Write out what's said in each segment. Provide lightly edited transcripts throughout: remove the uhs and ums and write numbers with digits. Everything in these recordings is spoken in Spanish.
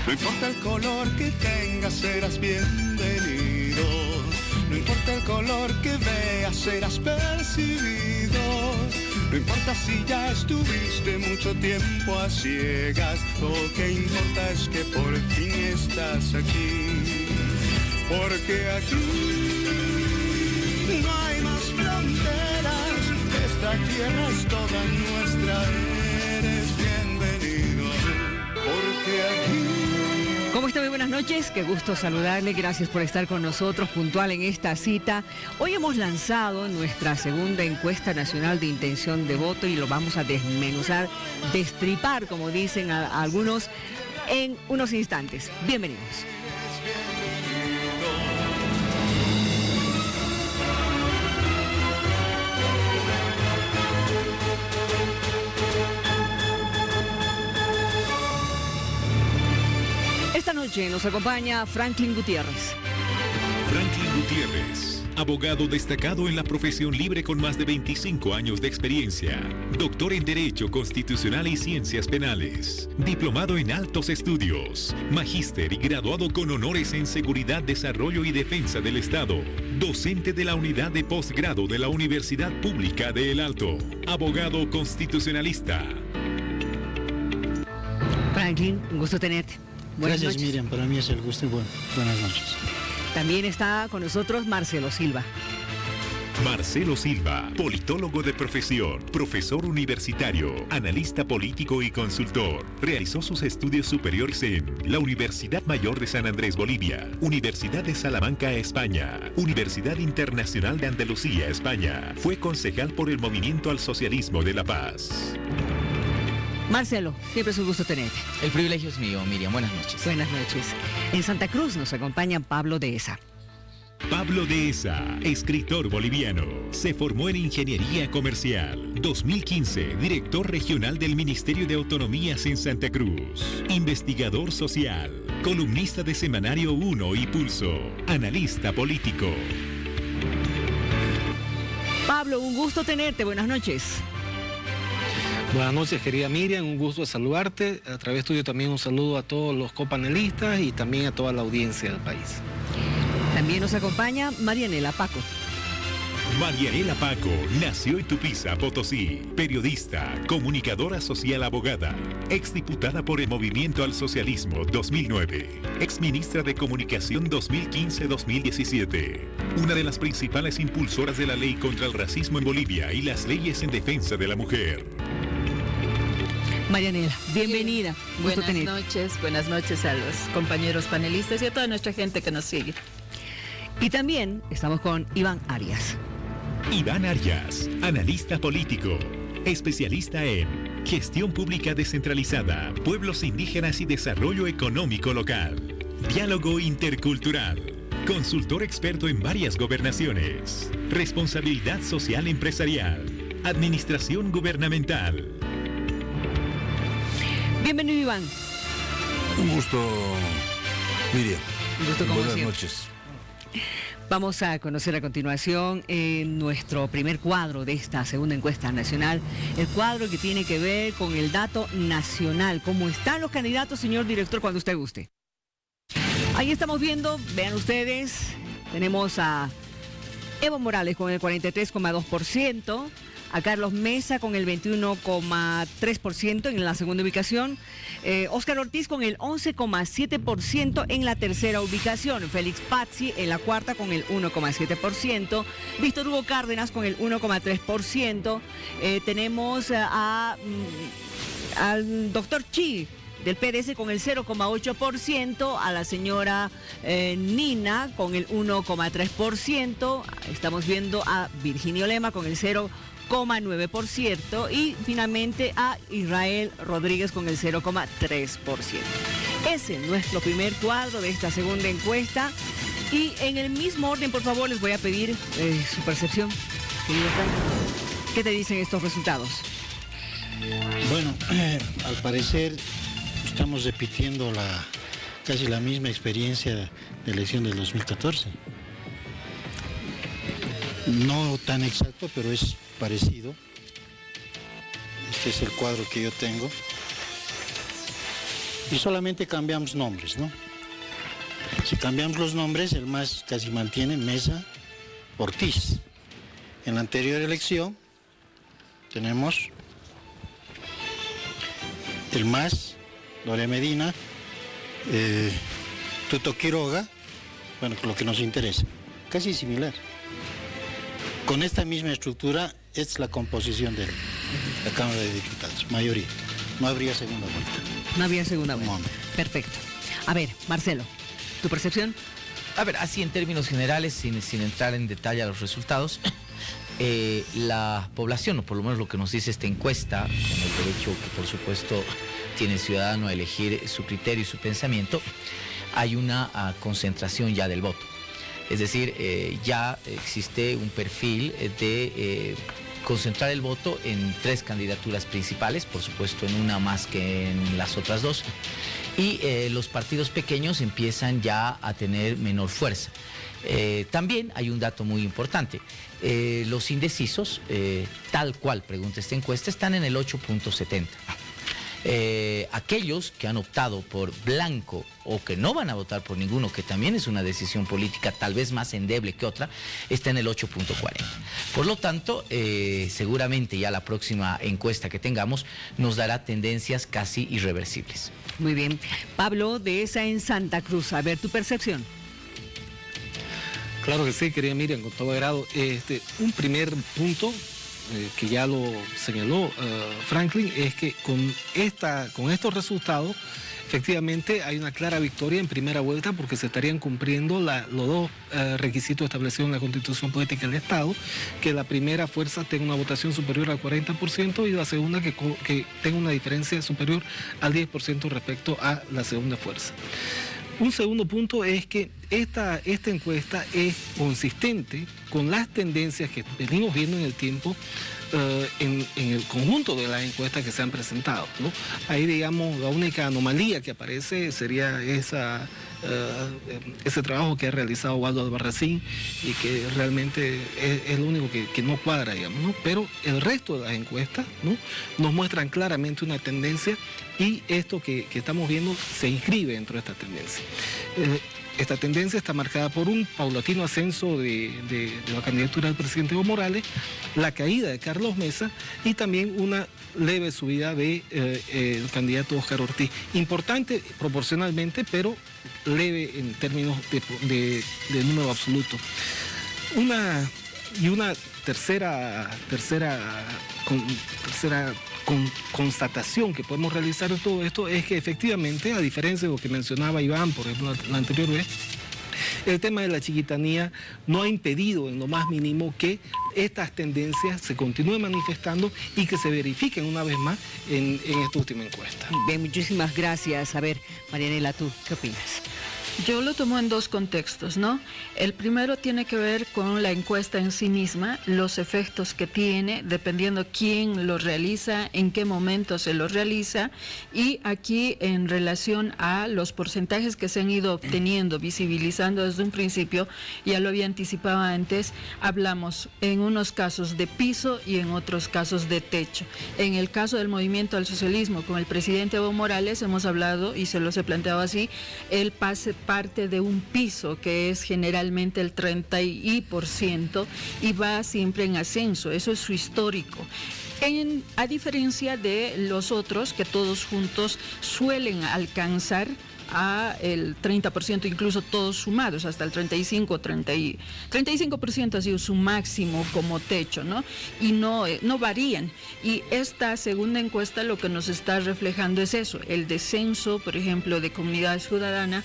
No importa el color que tengas, serás bienvenido. No importa el color que veas, serás percibido. No importa si ya estuviste mucho tiempo a ciegas, lo que importa es que por fin estás aquí. Porque aquí no hay más fronteras, esta tierra es toda nuestra, eres bienvenido. Porque aquí... ¿Cómo está? Muy buenas noches, qué gusto saludarle, gracias por estar con nosotros puntual en esta cita. Hoy hemos lanzado nuestra segunda encuesta nacional de intención de voto y lo vamos a desmenuzar, destripar, como dicen algunos, en unos instantes. Bienvenidos. Esta noche nos acompaña Franklin Gutiérrez. Franklin Gutiérrez, abogado destacado en la profesión libre con más de 25 años de experiencia, doctor en Derecho Constitucional y Ciencias Penales, diplomado en Altos Estudios, magíster y graduado con honores en Seguridad, Desarrollo y Defensa del Estado, docente de la Unidad de Postgrado de la Universidad Pública de El Alto, abogado constitucionalista. Franklin, un gusto tenerte. Buenas Gracias, noches. Miriam, para mí es el gusto y buenas noches. También está con nosotros Marcelo Silva. Marcelo Silva, politólogo de profesión, profesor universitario, analista político y consultor. Realizó sus estudios superiores en la Universidad Mayor de San Andrés, Bolivia, Universidad de Salamanca, España, Universidad Internacional de Andalucía, España. Fue concejal por el Movimiento al Socialismo de La Paz. Marcelo, siempre es un gusto tenerte. El privilegio es mío, Miriam. Buenas noches. Buenas noches. En Santa Cruz nos acompaña Pablo Dehesa. Pablo Dehesa, escritor boliviano, se formó en Ingeniería Comercial. 2015, director regional del Ministerio de Autonomías en Santa Cruz. Investigador social, columnista de Semanario 1 y Pulso, analista político. Pablo, un gusto tenerte. Buenas noches. Buenas noches, querida Miriam, un gusto saludarte. A través tuyo también un saludo a todos los copanelistas y también a toda la audiencia del país. También nos acompaña Marianela Paco. Marianela Paco nació en Tupiza, Potosí, periodista, comunicadora social, abogada, exdiputada por el Movimiento al Socialismo 2009, exministra de Comunicación 2015-2017, una de las principales impulsoras de la ley contra el racismo en Bolivia y las leyes en defensa de la mujer. Marianela, bienvenida. Buenas noches a los compañeros panelistas y a toda nuestra gente que nos sigue. Y también estamos con Iván Arias. Iván Arias, analista político, especialista en gestión pública descentralizada, pueblos indígenas y desarrollo económico local, diálogo intercultural, consultor experto en varias gobernaciones, responsabilidad social empresarial, administración gubernamental. Bienvenido, Iván. Un gusto, Miriam. Un gusto como Buenas siempre. noches. Vamos a conocer a continuación nuestro primer cuadro de esta segunda encuesta nacional, el cuadro que tiene que ver con el dato nacional. ¿Cómo están los candidatos, señor director, cuando usted guste? Ahí estamos viendo, vean ustedes, tenemos a Evo Morales con el 43,2%, a Carlos Mesa con el 21,3% en la segunda ubicación, Óscar Ortiz con el 11,7% en la tercera ubicación, Félix Pazzi en la cuarta con el 1,7%, Víctor Hugo Cárdenas con el 1,3%, tenemos al doctor Chi del PDS con el 0,8%, a la señora Nina con el 1,3%, estamos viendo a Virginio Lema con el 0,9% y finalmente a Israel Rodríguez con el 0,3%. Ese es nuestro primer cuadro de esta segunda encuesta y en el mismo orden, por favor, les voy a pedir su percepción. Querido Frank, ¿qué te dicen estos resultados? Bueno, al parecer estamos repitiendo casi la misma experiencia de elección del 2014. No tan exacto, pero es parecido. Este es el cuadro que yo tengo. y solamente cambiamos nombres, ¿no? Si cambiamos los nombres, el MAS casi mantiene Mesa Ortiz. En la anterior elección tenemos el MAS, Gloria Medina, Tuto Quiroga, bueno, lo que nos interesa, casi similar. Con esta misma estructura es la composición de la Cámara de Diputados, mayoría. No habría segunda vuelta. No había segunda vuelta. No. Perfecto. A ver, Marcelo, ¿tu percepción? A ver, así en términos generales, sin entrar en detalle a los resultados, la población, o por lo menos lo que nos dice esta encuesta, con el derecho que por supuesto tiene el ciudadano a elegir su criterio y su pensamiento, hay una concentración ya del voto. Es decir, ya existe un perfil de concentrar el voto en 3 candidaturas principales, por supuesto en una más que en las otras 2, y los partidos pequeños empiezan ya a tener menor fuerza. También hay un dato muy importante, los indecisos, tal cual pregunta esta encuesta, están en el 8.70. Aquellos que han optado por blanco o que no van a votar por ninguno, que también es una decisión política tal vez más endeble que otra, está en el 8.40. Por lo tanto, seguramente ya la próxima encuesta que tengamos nos dará tendencias casi irreversibles. Muy bien. Pablo, de esa en Santa Cruz, a ver tu percepción. Claro que sí, querida Miriam, con todo agrado. Un primer punto que ya lo señaló Franklin, es que con estos resultados efectivamente hay una clara victoria en primera vuelta, porque se estarían cumpliendo los 2 requisitos establecidos en la Constitución Política del Estado: que la primera fuerza tenga una votación superior al 40% y la segunda que tenga una diferencia superior al 10% respecto a la segunda fuerza. Un segundo punto es que esta encuesta es consistente con las tendencias que venimos viendo en el tiempo en el conjunto de las encuestas que se han presentado, ¿no? Ahí, digamos, la única anomalía que aparece sería ese trabajo que ha realizado Waldo Albarracín, y que realmente es lo único que no cuadra, digamos, ¿no? Pero el resto de las encuestas, ¿no?, nos muestran claramente una tendencia, y esto que estamos viendo se inscribe dentro de esta tendencia. Esta tendencia está marcada por un paulatino ascenso de la candidatura del presidente Evo Morales, la caída de Carlos Mesa y también una leve subida del candidato Óscar Ortiz. Importante proporcionalmente, pero leve en términos de número absoluto. Una tercera constatación que podemos realizar de todo esto es que efectivamente, a diferencia de lo que mencionaba Iván, por ejemplo, la anterior vez, el tema de la chiquitanía no ha impedido en lo más mínimo que estas tendencias se continúen manifestando y que se verifiquen una vez más en esta última encuesta. Bien, muchísimas gracias. A ver, Marianela, ¿tú qué opinas? Yo lo tomo en 2 contextos, ¿no? El primero tiene que ver con la encuesta en sí misma, los efectos que tiene, dependiendo quién lo realiza, en qué momento se lo realiza, y aquí en relación a los porcentajes que se han ido obteniendo, visibilizando desde un principio, ya lo había anticipado antes, hablamos en unos casos de piso y en otros casos de techo. En el caso del Movimiento al Socialismo con el presidente Evo Morales hemos hablado, y se los he planteado así, el pase parte de un piso que es generalmente el 30% y va siempre en ascenso, eso es su histórico. A diferencia de los otros que todos juntos suelen alcanzar a el 30%, incluso todos sumados, hasta el 35% ha sido su máximo como techo, ¿no? Y no varían. Y esta segunda encuesta lo que nos está reflejando es eso, el descenso, por ejemplo, de Comunidad Ciudadana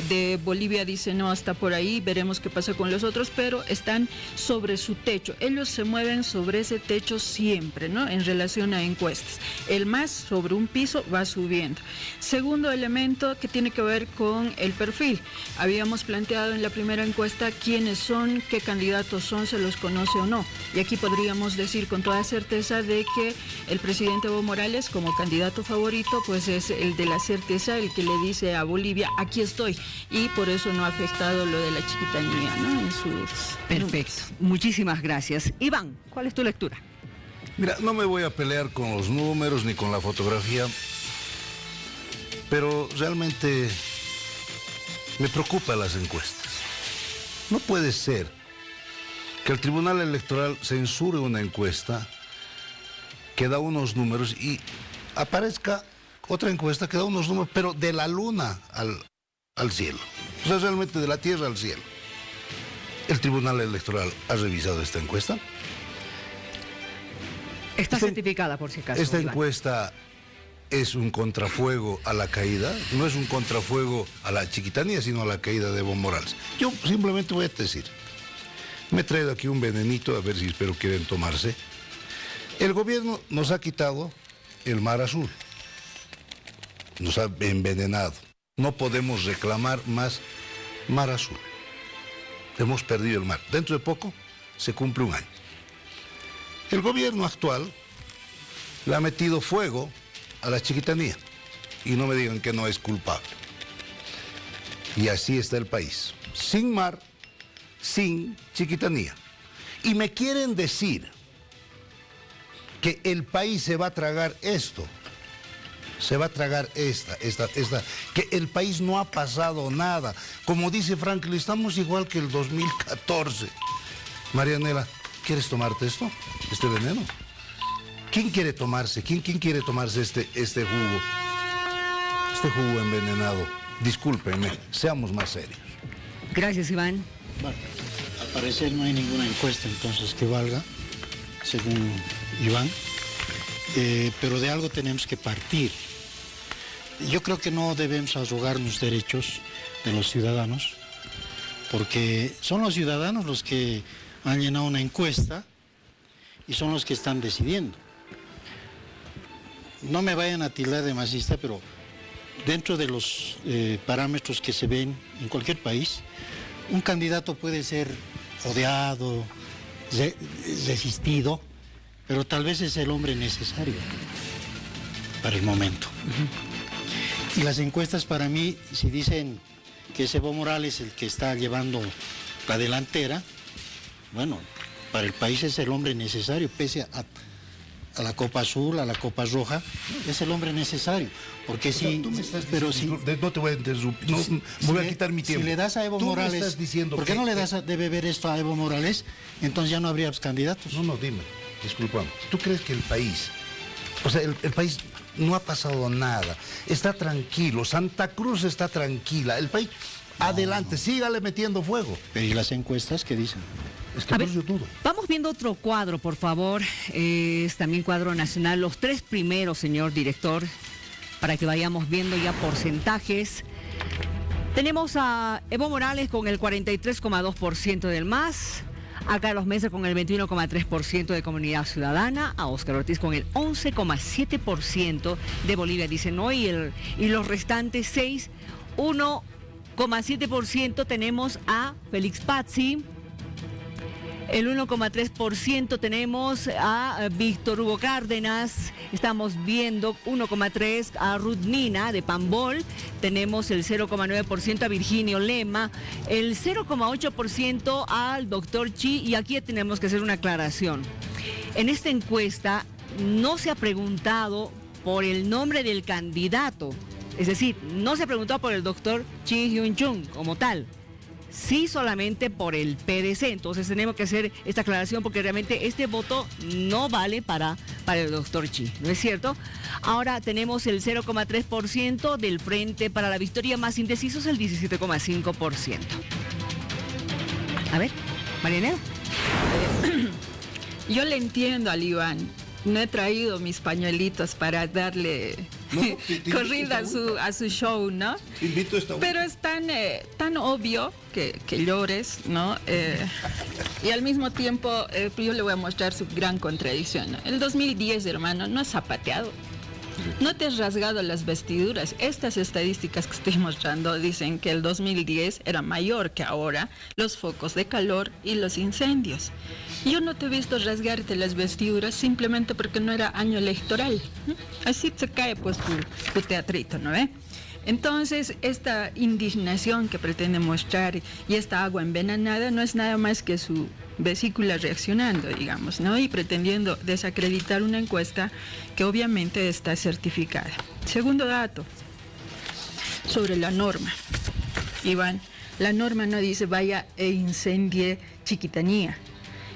de Bolivia dice no, hasta por ahí, veremos qué pasa con los otros, pero están sobre su techo. Ellos se mueven sobre ese techo siempre, ¿no?, en relación a encuestas. El MAS sobre un piso va subiendo. Segundo elemento que tiene que ver con el perfil. Habíamos planteado en la primera encuesta quiénes son, qué candidatos son, se los conoce o no. Y aquí podríamos decir con toda certeza de que el presidente Evo Morales como candidato favorito pues es el de la certeza, el que le dice a Bolivia, aquí estoy. Y por eso no ha afectado lo de la chiquitanía, ¿no?, en sus... Perfecto. Muchísimas gracias. Iván, ¿cuál es tu lectura? Mira, no me voy a pelear con los números ni con la fotografía. Pero realmente me preocupan las encuestas. No puede ser que el Tribunal Electoral censure una encuesta que da unos números y aparezca otra encuesta que da unos números, pero de la luna al cielo. O sea, realmente de la tierra al cielo. ¿El Tribunal Electoral ha revisado esta encuesta? Está certificada, por si acaso. Esta Iván. encuesta es un contrafuego a la caída, no es un contrafuego a la Chiquitanía, sino a la caída de Evo Morales. Yo simplemente voy a decir, me he traído aquí un venenito, a ver si espero quieren tomarse. El gobierno nos ha quitado el mar azul, nos ha envenenado. No podemos reclamar más mar azul. Hemos perdido el mar. Dentro de poco se cumple un año. El gobierno actual le ha metido fuego a la Chiquitanía y no me digan que no es culpable. Y así está el país, sin mar, sin Chiquitanía. Y me quieren decir que el país se va a tragar esto, se va a tragar esta, que el país no ha pasado nada. Como dice Franklin, estamos igual que el 2014. Marianela, ¿quieres tomarte esto? ¿Este veneno? ¿Quién quiere tomarse? ¿Quién quiere tomarse este jugo? Este jugo envenenado. Discúlpenme, seamos más serios. Gracias, Iván. Bueno, al parecer no hay ninguna encuesta entonces que valga, según Iván, pero de algo tenemos que partir. Yo creo que no debemos arrogarnos derechos de los ciudadanos, porque son los ciudadanos los que han llenado una encuesta y son los que están decidiendo. No me vayan a tildar de masista, pero dentro de los parámetros que se ven en cualquier país, un candidato puede ser odiado, resistido, pero tal vez es el hombre necesario para el momento. Y las encuestas para mí, si dicen que es Evo Morales el que está llevando la delantera, bueno, para el país es el hombre necesario, pese a la Copa Azul, a la Copa Roja, es el hombre necesario. Porque si... No te voy a interrumpir, no, voy a quitar mi tiempo. Si le das a Evo Morales, estás diciendo ¿por qué no le das de beber esto a Evo Morales? Entonces ya no habría candidatos. No, dime, disculpame. ¿Tú crees que el país, o sea, el país no ha pasado nada, está tranquilo, Santa Cruz está tranquila, el país, adelante, sígale metiendo fuego? ¿Y las encuestas qué dicen? Es que por eso yo dudo. Vamos viendo otro cuadro, por favor. Es también cuadro nacional. Los tres primeros, señor director, para que vayamos viendo ya porcentajes. Tenemos a Evo Morales con el 43,2% del MAS, a Carlos Mesa con el 21,3% de Comunidad Ciudadana, a Óscar Ortiz con el 11,7% de Bolivia, dicen hoy, y los restantes 1,7% tenemos a Félix Pazzi. El 1,3% tenemos a Víctor Hugo Cárdenas, estamos viendo 1,3% a Ruth Nina de Pambol, tenemos el 0,9% a Virginio Lema, el 0,8% al doctor Chi, y aquí tenemos que hacer una aclaración. En esta encuesta no se ha preguntado por el nombre del candidato, es decir, no se ha preguntado por el doctor Chi Hyun-chung como tal. Sí, solamente por el PDC. Entonces tenemos que hacer esta aclaración porque realmente este voto no vale para el doctor Chi, ¿no es cierto? Ahora tenemos el 0,3% del Frente para la Victoria, más indecisos el 17,5%. A ver, Marianela. Yo le entiendo al Iván. No he traído mis pañuelitos para darle corrida a su show, ¿no? Pero es tan obvio que llores, ¿no? Y al mismo tiempo, yo le voy a mostrar su gran contradicción, ¿no? El 2010, hermano, no has zapateado. No te has rasgado las vestiduras. Estas estadísticas que estoy mostrando dicen que el 2010 era mayor que ahora los focos de calor y los incendios. Yo no te he visto rasgarte las vestiduras simplemente porque no era año electoral. Así se cae pues tu teatrito, ¿no ve? Entonces, esta indignación que pretende mostrar y esta agua envenenada no es nada más que su vesícula reaccionando, digamos, ¿no? Y pretendiendo desacreditar una encuesta que obviamente está certificada. Segundo dato, sobre la norma. Iván, la norma no dice vaya e incendie Chiquitanía.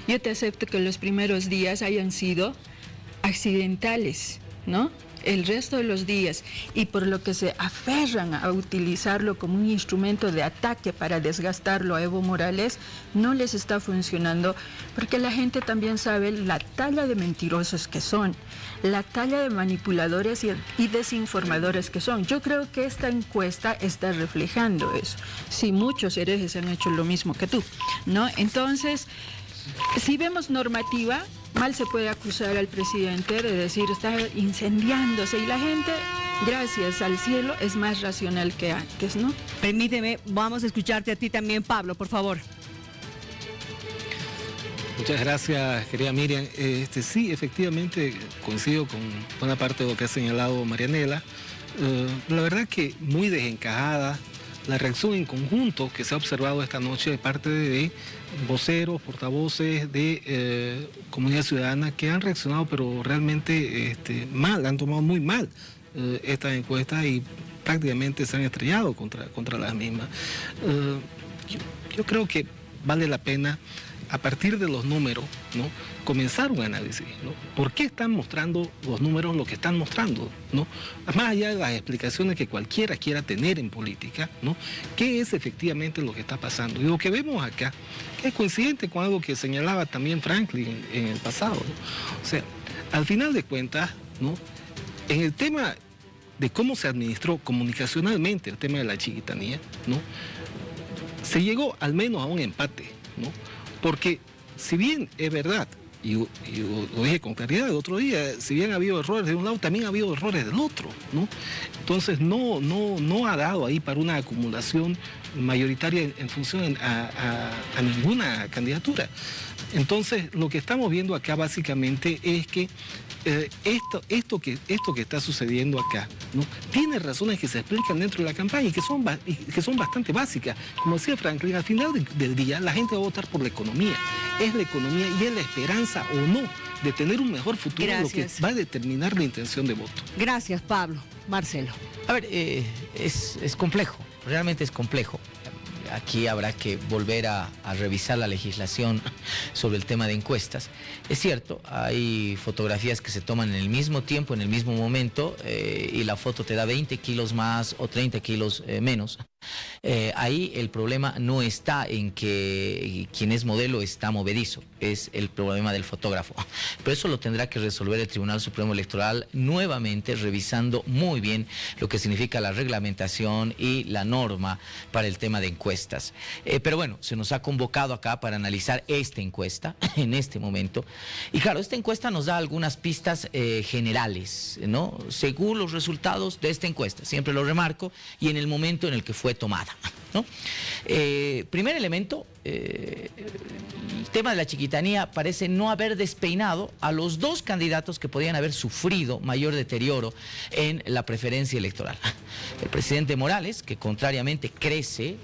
Yo te acepto que los primeros días hayan sido accidentales, ¿no? El resto de los días, y por lo que se aferran a utilizarlo como un instrumento de ataque para desgastarlo a Evo Morales, no les está funcionando, porque la gente también sabe la talla de mentirosos que son, la talla de manipuladores y desinformadores que son. Yo creo que esta encuesta está reflejando eso. Sí, muchos herejes han hecho lo mismo que tú, ¿no? Entonces, si vemos normativa, mal se puede acusar al presidente de decir está incendiándose, y la gente, gracias al cielo, es más racional que antes, ¿no? Permíteme, vamos a escucharte a ti también, Pablo, por favor. Muchas gracias, querida Miriam. Sí, efectivamente, coincido con buena parte de lo que ha señalado Marianela. La verdad que muy desencajada la reacción en conjunto que se ha observado esta noche de parte de voceros, portavoces de comunidad ciudadana que han reaccionado, pero realmente mal, han tomado muy mal estas encuestas y prácticamente se han estrellado contra las mismas. Yo creo que vale la pena, a partir de los números, ¿no?, comenzar un análisis, ¿no? ¿Por qué están mostrando los números lo que están mostrando, ¿no? Más allá de las explicaciones que cualquiera quiera tener en política, ¿no?, ¿qué es efectivamente lo que está pasando? Y lo que vemos acá, que es coincidente con algo que señalaba también Franklin en el pasado, ¿no? O sea, al final de cuentas, ¿no?, en el tema de cómo se administró comunicacionalmente el tema de la Chiquitanía, ¿no?, se llegó al menos a un empate, ¿no? Porque si bien es verdad, y lo dije con claridad el otro día, si bien ha habido errores de un lado, también ha habido errores del otro, ¿no? Entonces no ha dado ahí para una acumulación mayoritaria en función a ninguna candidatura. Entonces lo que estamos viendo acá básicamente es que esto que está sucediendo acá, ¿no?, tiene razones que se explican dentro de la campaña y que son bastante básicas. Como decía Franklin, al final del día la gente va a votar por la economía. Es la economía y es la esperanza o no de tener un mejor futuro. Gracias. Lo que va a determinar la intención de voto. Gracias, Pablo. Marcelo. A ver, es complejo, realmente es complejo. Aquí habrá que volver a revisar la legislación sobre el tema de encuestas. Es cierto, hay fotografías que se toman en el mismo tiempo, en el mismo momento, y la foto te da 20 kilos más o 30 kilos menos. Ahí el problema no está en que quien es modelo está movedizo, es el problema del fotógrafo. Pero eso lo tendrá que resolver el Tribunal Supremo Electoral nuevamente, revisando muy bien lo que significa la reglamentación y la norma para el tema de encuestas. Pero bueno, se nos ha convocado acá para analizar esta encuesta en este momento. Y claro, esta encuesta nos da algunas pistas generales, ¿no?, según los resultados de esta encuesta, siempre lo remarco, y en el momento en el que fue tomada, ¿no? Primer elemento, el tema de la Chiquitanía parece no haber despeinado a los dos candidatos que podían haber sufrido mayor deterioro en la preferencia electoral. El presidente Morales, que contrariamente crece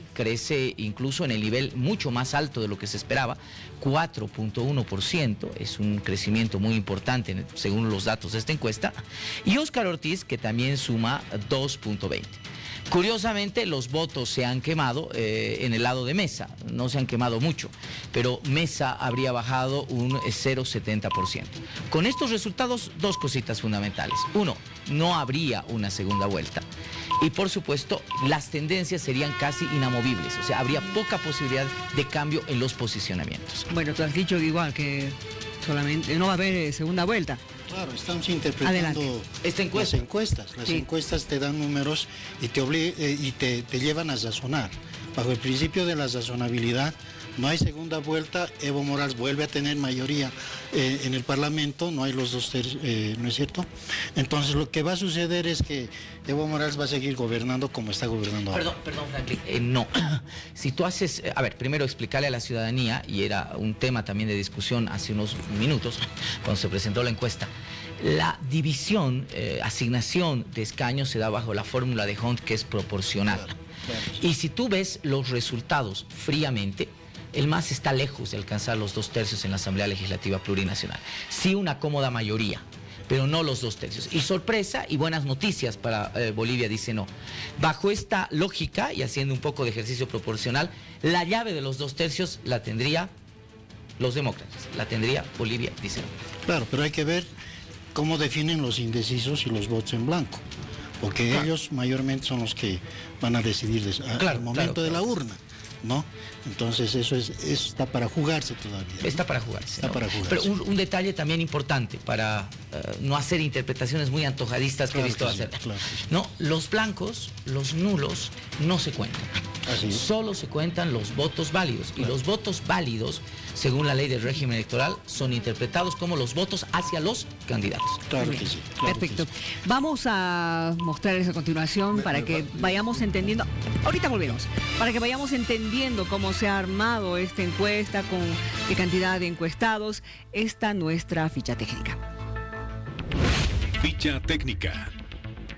incluso en el nivel mucho más alto de lo que se esperaba, 4.1%, es un crecimiento muy importante según los datos de esta encuesta, y Óscar Ortiz, que también suma 2.20%. Curiosamente, los votos se han quemado en el lado de Mesa, no se han quemado mucho, pero Mesa habría bajado un 0.70%. Con estos resultados, dos cositas fundamentales. Uno, no habría una segunda vuelta. Y por supuesto, las tendencias serían casi inamovibles, o sea, habría poca posibilidad de cambio en los posicionamientos. Bueno, tú has dicho igual que solamente no va a haber segunda vuelta. Claro, estamos interpretando esta encuesta. Las encuestas. Las encuestas te dan números y te llevan a razonar. Bajo el principio de la razonabilidad, no hay segunda vuelta, Evo Morales vuelve a tener mayoría en el Parlamento, no hay los 2/3, ¿no es cierto? Entonces lo que va a suceder es que Evo Morales va a seguir gobernando como está gobernando ahora. Perdón, Franklin, no. Si tú haces, a ver, primero explicarle a la ciudadanía, y era un tema también de discusión hace unos minutos, cuando se presentó la encuesta, la división, asignación de escaños se da bajo la fórmula de Hunt, que es proporcional. Claro. Y si tú ves los resultados fríamente, el MAS está lejos de alcanzar los 2/3 en la Asamblea Legislativa Plurinacional. Sí, una cómoda mayoría, pero no los 2/3. Y sorpresa y buenas noticias para Bolivia, dice no. Bajo esta lógica y haciendo un poco de ejercicio proporcional, la llave de los 2/3 la tendría los demócratas, la tendría Bolivia, dice no. Claro, pero hay que ver cómo definen los indecisos y los votos en blanco, porque ellos mayormente son los que van a decidir al momento de la urna, ¿no? Entonces eso está para jugarse todavía, ¿no? Está para jugarse. Está, ¿no?, para jugarse. Pero un detalle también importante para no hacer interpretaciones muy antojadistas que he visto hacer. Claro que sí. No, los blancos, los nulos, no se cuentan. Así es. Solo se cuentan los votos válidos. Claro. Y los votos válidos, según la ley del régimen electoral, son interpretados como los votos hacia los candidatos. Claro que sí. Claro Perfecto. que sí. Vamos a mostrarles a continuación para que vayamos entendiendo. Ahorita volvemos. Para que vayamos entendiendo cómo se ha armado esta encuesta, con qué cantidad de encuestados, está nuestra ficha técnica. Ficha técnica.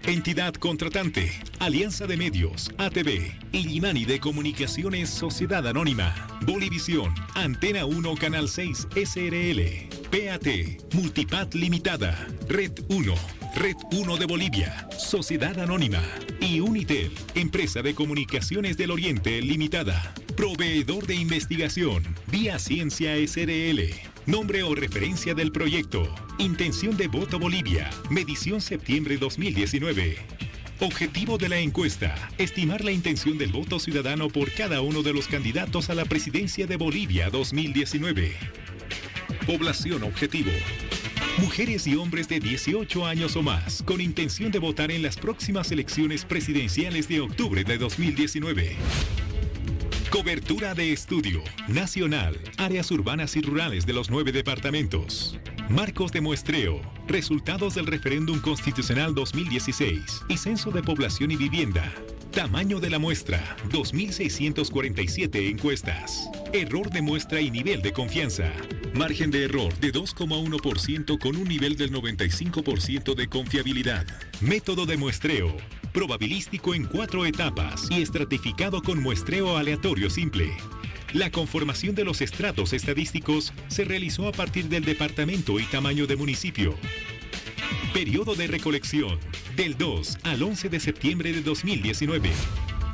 Entidad contratante, Alianza de Medios, ATV, Illimani de Comunicaciones, Sociedad Anónima, Bolivisión, Antena 1, Canal 6, SRL, PAT, Multipat Limitada, Red 1, Red 1 de Bolivia, Sociedad Anónima y Unitel, Empresa de Comunicaciones del Oriente Limitada, Proveedor de Investigación, Vía Ciencia SRL. Nombre o referencia del proyecto. Intención de voto Bolivia. Medición septiembre 2019. Objetivo de la encuesta. Estimar la intención del voto ciudadano por cada uno de los candidatos a la presidencia de Bolivia 2019. Población objetivo. Mujeres y hombres de 18 años o más, con intención de votar en las próximas elecciones presidenciales de octubre de 2019. Cobertura de estudio nacional, áreas urbanas y rurales de los 9 departamentos. Marcos de muestreo, resultados del referéndum constitucional 2016 y censo de población y vivienda. Tamaño de la muestra, 2.647 encuestas. Error de muestra y nivel de confianza. Margen de error de 2,1% con un nivel del 95% de confiabilidad. Método de muestreo. Probabilístico en 4 etapas y estratificado con muestreo aleatorio simple. La conformación de los estratos estadísticos se realizó a partir del departamento y tamaño de municipio. Periodo de recolección, del 2 al 11 de septiembre de 2019.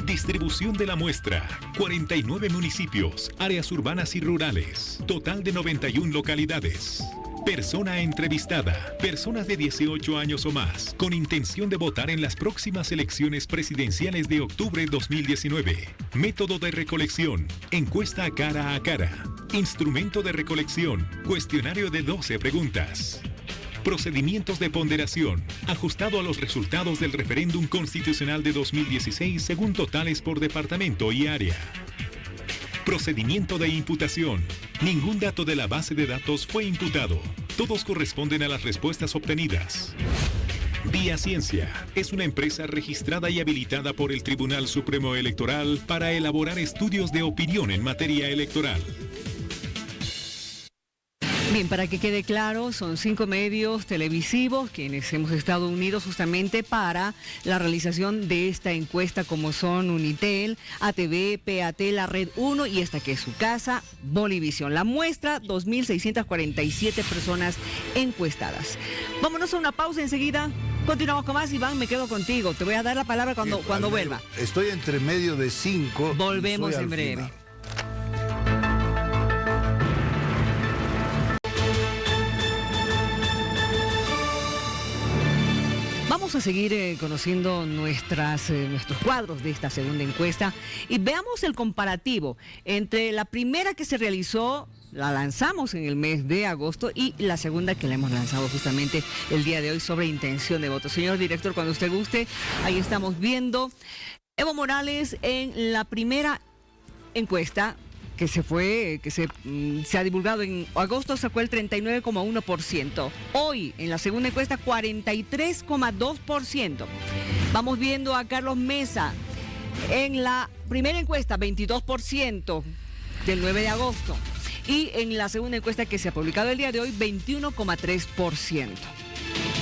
Distribución de la muestra, 49 municipios, áreas urbanas y rurales, total de 91 localidades. Persona entrevistada, personas de 18 años o más, con intención de votar en las próximas elecciones presidenciales de octubre 2019. Método de recolección, encuesta cara a cara. Instrumento de recolección, cuestionario de 12 preguntas. Procedimientos de ponderación, ajustado a los resultados del referéndum constitucional de 2016 según totales por departamento y área. Procedimiento de imputación. Ningún dato de la base de datos fue imputado. Todos corresponden a las respuestas obtenidas. Vía Ciencia es una empresa registrada y habilitada por el Tribunal Supremo Electoral para elaborar estudios de opinión en materia electoral. Bien, para que quede claro, son 5 medios televisivos quienes hemos estado unidos justamente para la realización de esta encuesta, como son Unitel, ATV, PAT, la Red 1 y esta que es su casa, Bolivisión. La muestra, 2.647 personas encuestadas. Vámonos a una pausa enseguida. Continuamos con más. Iván, me quedo contigo. Te voy a dar la palabra cuando vuelva. Estoy entre medio de 5. Volvemos en breve. Final. Vamos a seguir conociendo nuestros cuadros de esta segunda encuesta y veamos el comparativo entre la primera que se realizó, la lanzamos en el mes de agosto, y la segunda que la hemos lanzado justamente el día de hoy sobre intención de voto. Señor director, cuando usted guste, ahí estamos viendo Evo Morales en la primera encuesta que se ha divulgado en agosto, sacó el 39,1%. Hoy, en la segunda encuesta, 43,2%. Vamos viendo a Carlos Mesa en la primera encuesta, 22% del 9 de agosto. Y en la segunda encuesta que se ha publicado el día de hoy, 21,3%.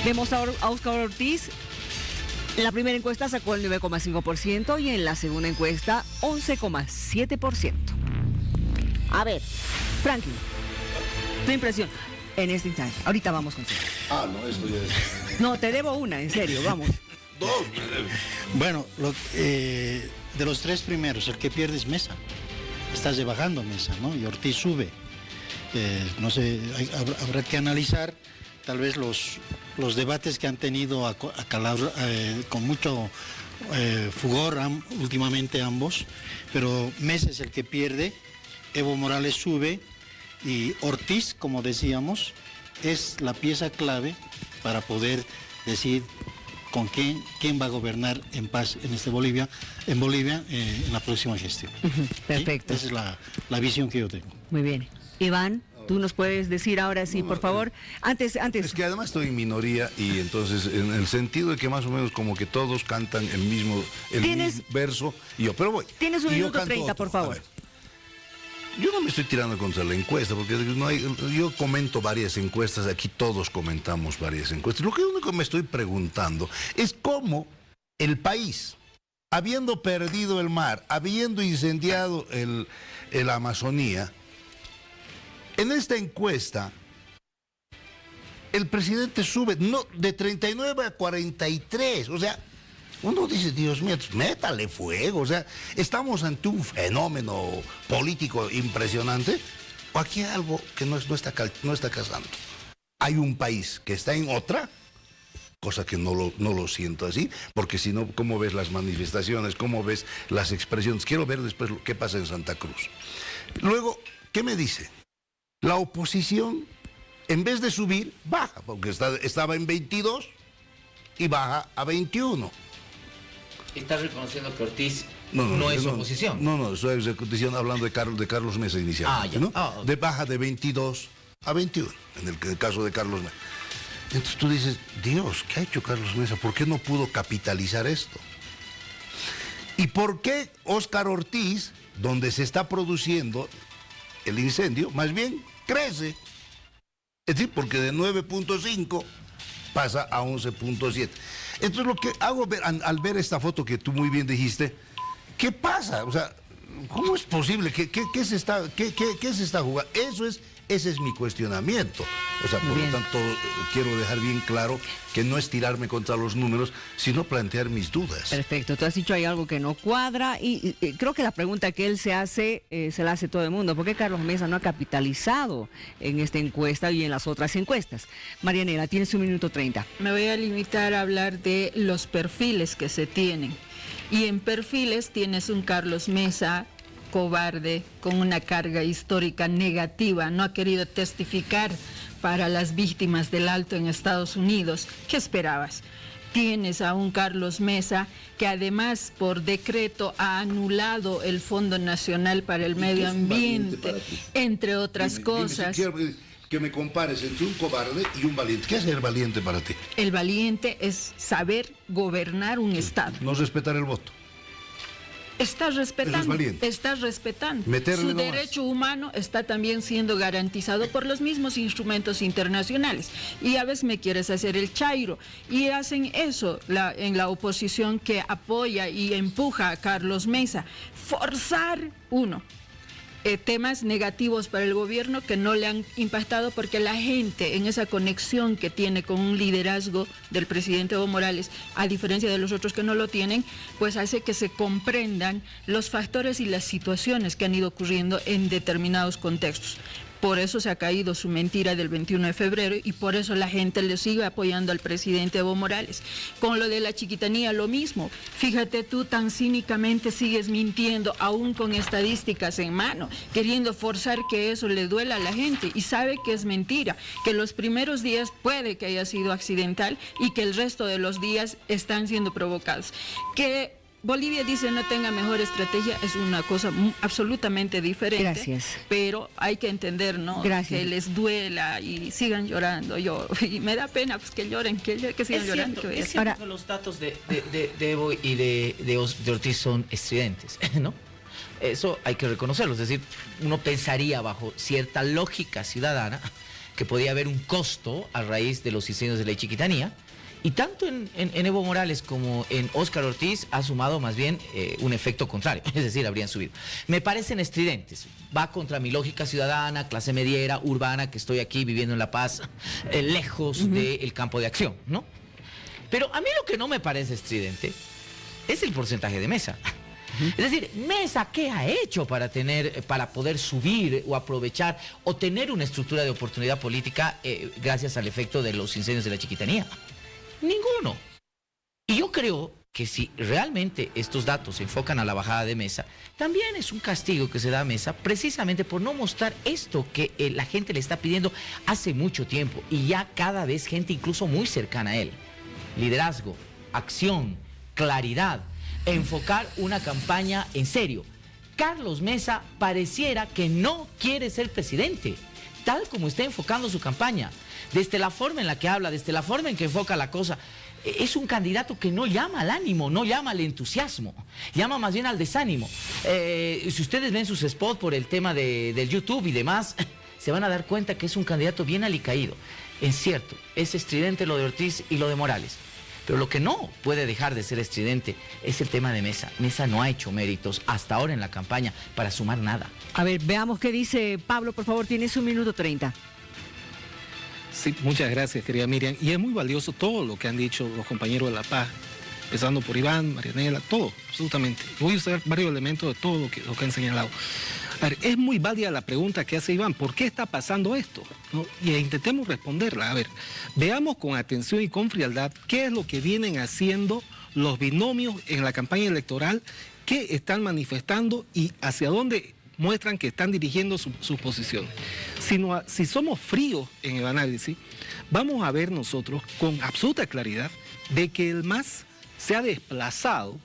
Vemos a Óscar Ortiz. En la primera encuesta sacó el 9,5% y en la segunda encuesta, 11,7%. A ver, Franklin, tu impresión. en este instante. Ahorita vamos contigo. Ah, no, esto ya es... No, te debo una, en serio, vamos. Dos. Bueno, de los tres primeros, el que pierde es Mesa. Estás bajando Mesa, ¿no? Y Ortiz sube. No sé, habrá que analizar tal vez los debates que han tenido con mucho fugor últimamente ambos, pero Mesa es el que pierde, Evo Morales sube y Ortiz, como decíamos, es la pieza clave para poder decir con quién va a gobernar en paz en Bolivia en la próxima gestión. Perfecto. ¿Sí? Esa es la visión que yo tengo. Muy bien. Iván, tú nos puedes decir ahora sí, por favor. Antes. Es que además estoy en minoría y entonces en el sentido de que más o menos como que todos cantan el mismo verso y yo, pero voy. Tienes 1 minuto 30, otro. por favor. Yo no me estoy tirando contra la encuesta, porque yo comento varias encuestas, aquí todos comentamos varias encuestas. Lo único que me estoy preguntando es cómo el país, habiendo perdido el mar, habiendo incendiado el Amazonía, en esta encuesta, el presidente sube de 39 a 43, o sea, uno dice, Dios mío, métale fuego, o sea, estamos ante un fenómeno político impresionante, o aquí hay algo que no está casando. Hay un país que está en otra, cosa que no lo siento así, porque si no, ¿cómo ves las manifestaciones? ¿Cómo ves las expresiones? Quiero ver después qué pasa en Santa Cruz. Luego, ¿qué me dice? La oposición, en vez de subir, baja, porque estaba en 22 y baja a 21. ¿Estás reconociendo que Ortiz no es oposición? No, soy oposición hablando de Carlos Mesa inicialmente, ¿no? Okay. De baja de 22 a 21, en el caso de Carlos Mesa. Entonces tú dices, Dios, ¿qué ha hecho Carlos Mesa? ¿Por qué no pudo capitalizar esto? ¿Y por qué Óscar Ortiz, donde se está produciendo el incendio, más bien crece? Es decir, porque de 9.5 pasa a 11.7. Entonces lo que hago al ver esta foto que tú muy bien dijiste, ¿qué pasa? O sea, ¿cómo es posible? ¿Qué se está jugando? Ese es mi cuestionamiento. O sea, por lo tanto, quiero dejar bien claro que no es tirarme contra los números, sino plantear mis dudas. Perfecto. Tú has dicho hay algo que no cuadra y creo que la pregunta que él se hace, se la hace todo el mundo. ¿Por qué Carlos Mesa no ha capitalizado en esta encuesta y en las otras encuestas? Marianela, tienes 1 minuto 30. Me voy a limitar a hablar de los perfiles que se tienen. Y en perfiles tienes un Carlos Mesa cobarde, con una carga histórica negativa, no ha querido testificar para las víctimas del Alto en Estados Unidos. ¿Qué esperabas? Tienes a un Carlos Mesa que además por decreto ha anulado el Fondo Nacional para el Medio Ambiente, entre otras cosas. Que me compares entre un cobarde y un valiente. ¿Qué es ser valiente para ti? El valiente es saber gobernar un Estado. No respetar el voto. Estás respetando. Su derecho humano está también siendo garantizado por los mismos instrumentos internacionales. Y a veces me quieres hacer el chairo. Y hacen eso en la oposición que apoya y empuja a Carlos Mesa. Forzar temas negativos para el gobierno que no le han impactado porque la gente en esa conexión que tiene con un liderazgo del presidente Evo Morales, a diferencia de los otros que no lo tienen, pues hace que se comprendan los factores y las situaciones que han ido ocurriendo en determinados contextos. Por eso se ha caído su mentira del 21 de febrero y por eso la gente le sigue apoyando al presidente Evo Morales. Con lo de la chiquitanía, lo mismo. Fíjate tú, tan cínicamente sigues mintiendo, aún con estadísticas en mano, queriendo forzar que eso le duela a la gente y sabe que es mentira, que los primeros días puede que haya sido accidental y que el resto de los días están siendo provocados. Que Bolivia dice no tenga mejor estrategia, es una cosa absolutamente diferente. Gracias. Pero hay que entender, ¿no? Gracias. Que les duela y sigan llorando. Y me da pena pues que lloren, que sigan llorando. Es cierto que los datos de Evo y de Ortiz son estridentes, ¿no? Eso hay que reconocerlo. Es decir, uno pensaría bajo cierta lógica ciudadana que podía haber un costo a raíz de los incendios de la Chiquitanía Y tanto en Evo Morales como en Óscar Ortiz ha sumado más bien un efecto contrario, es decir, habrían subido. Me parecen estridentes, va contra mi lógica ciudadana, clase mediera, urbana, que estoy aquí viviendo en La Paz, lejos del campo de acción, ¿no? Pero a mí lo que no me parece estridente es el porcentaje de Mesa. Es decir, Mesa, ¿qué ha hecho para poder subir o aprovechar o tener una estructura de oportunidad política gracias al efecto de los incendios de la Chiquitanía? Ninguno. Y yo creo que si realmente estos datos se enfocan a la bajada de Mesa, también es un castigo que se da a Mesa precisamente por no mostrar esto que la gente le está pidiendo hace mucho tiempo y ya cada vez gente incluso muy cercana a él. Liderazgo, acción, claridad, enfocar una campaña en serio. Carlos Mesa pareciera que no quiere ser presidente, tal como está enfocando su campaña. Desde la forma en la que habla, desde la forma en que enfoca la cosa, es un candidato que no llama al ánimo, no llama al entusiasmo, llama más bien al desánimo. Si ustedes ven sus spots por el tema del YouTube y demás, se van a dar cuenta que es un candidato bien alicaído. Es cierto, es estridente lo de Ortiz y lo de Morales, pero lo que no puede dejar de ser estridente es el tema de Mesa. Mesa no ha hecho méritos hasta ahora en la campaña para sumar nada. A ver, veamos qué dice Pablo, por favor, tienes 1 minuto 30. Sí, muchas gracias, querida Miriam. Y es muy valioso todo lo que han dicho los compañeros de La Paz, empezando por Iván, Marianela, todo, absolutamente. Voy a usar varios elementos de todo lo que han señalado. A ver, es muy válida la pregunta que hace Iván, ¿por qué está pasando esto? ¿No? Y intentemos responderla. A ver, veamos con atención y con frialdad qué es lo que vienen haciendo los binomios en la campaña electoral, qué están manifestando y hacia dónde muestran que están dirigiendo sus posiciones. Si somos fríos en el análisis, vamos a ver nosotros con absoluta claridad de que el MAS se ha desplazado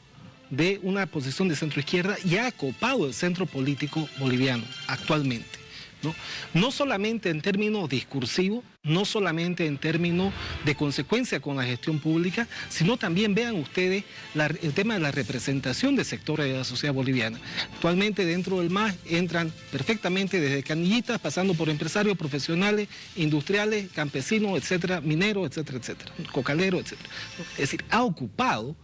de una posición de centro izquierda y ha acopado el centro político boliviano actualmente, ¿no? No solamente en términos discursivos, no solamente en términos de consecuencia con la gestión pública, sino también vean ustedes el tema de la representación de sectores de la sociedad boliviana. Actualmente dentro del MAS entran perfectamente desde canillitas, pasando por empresarios, profesionales, industriales, campesinos, etcétera, mineros, etcétera, etcétera, cocaleros, etcétera. Es decir, ha ocupado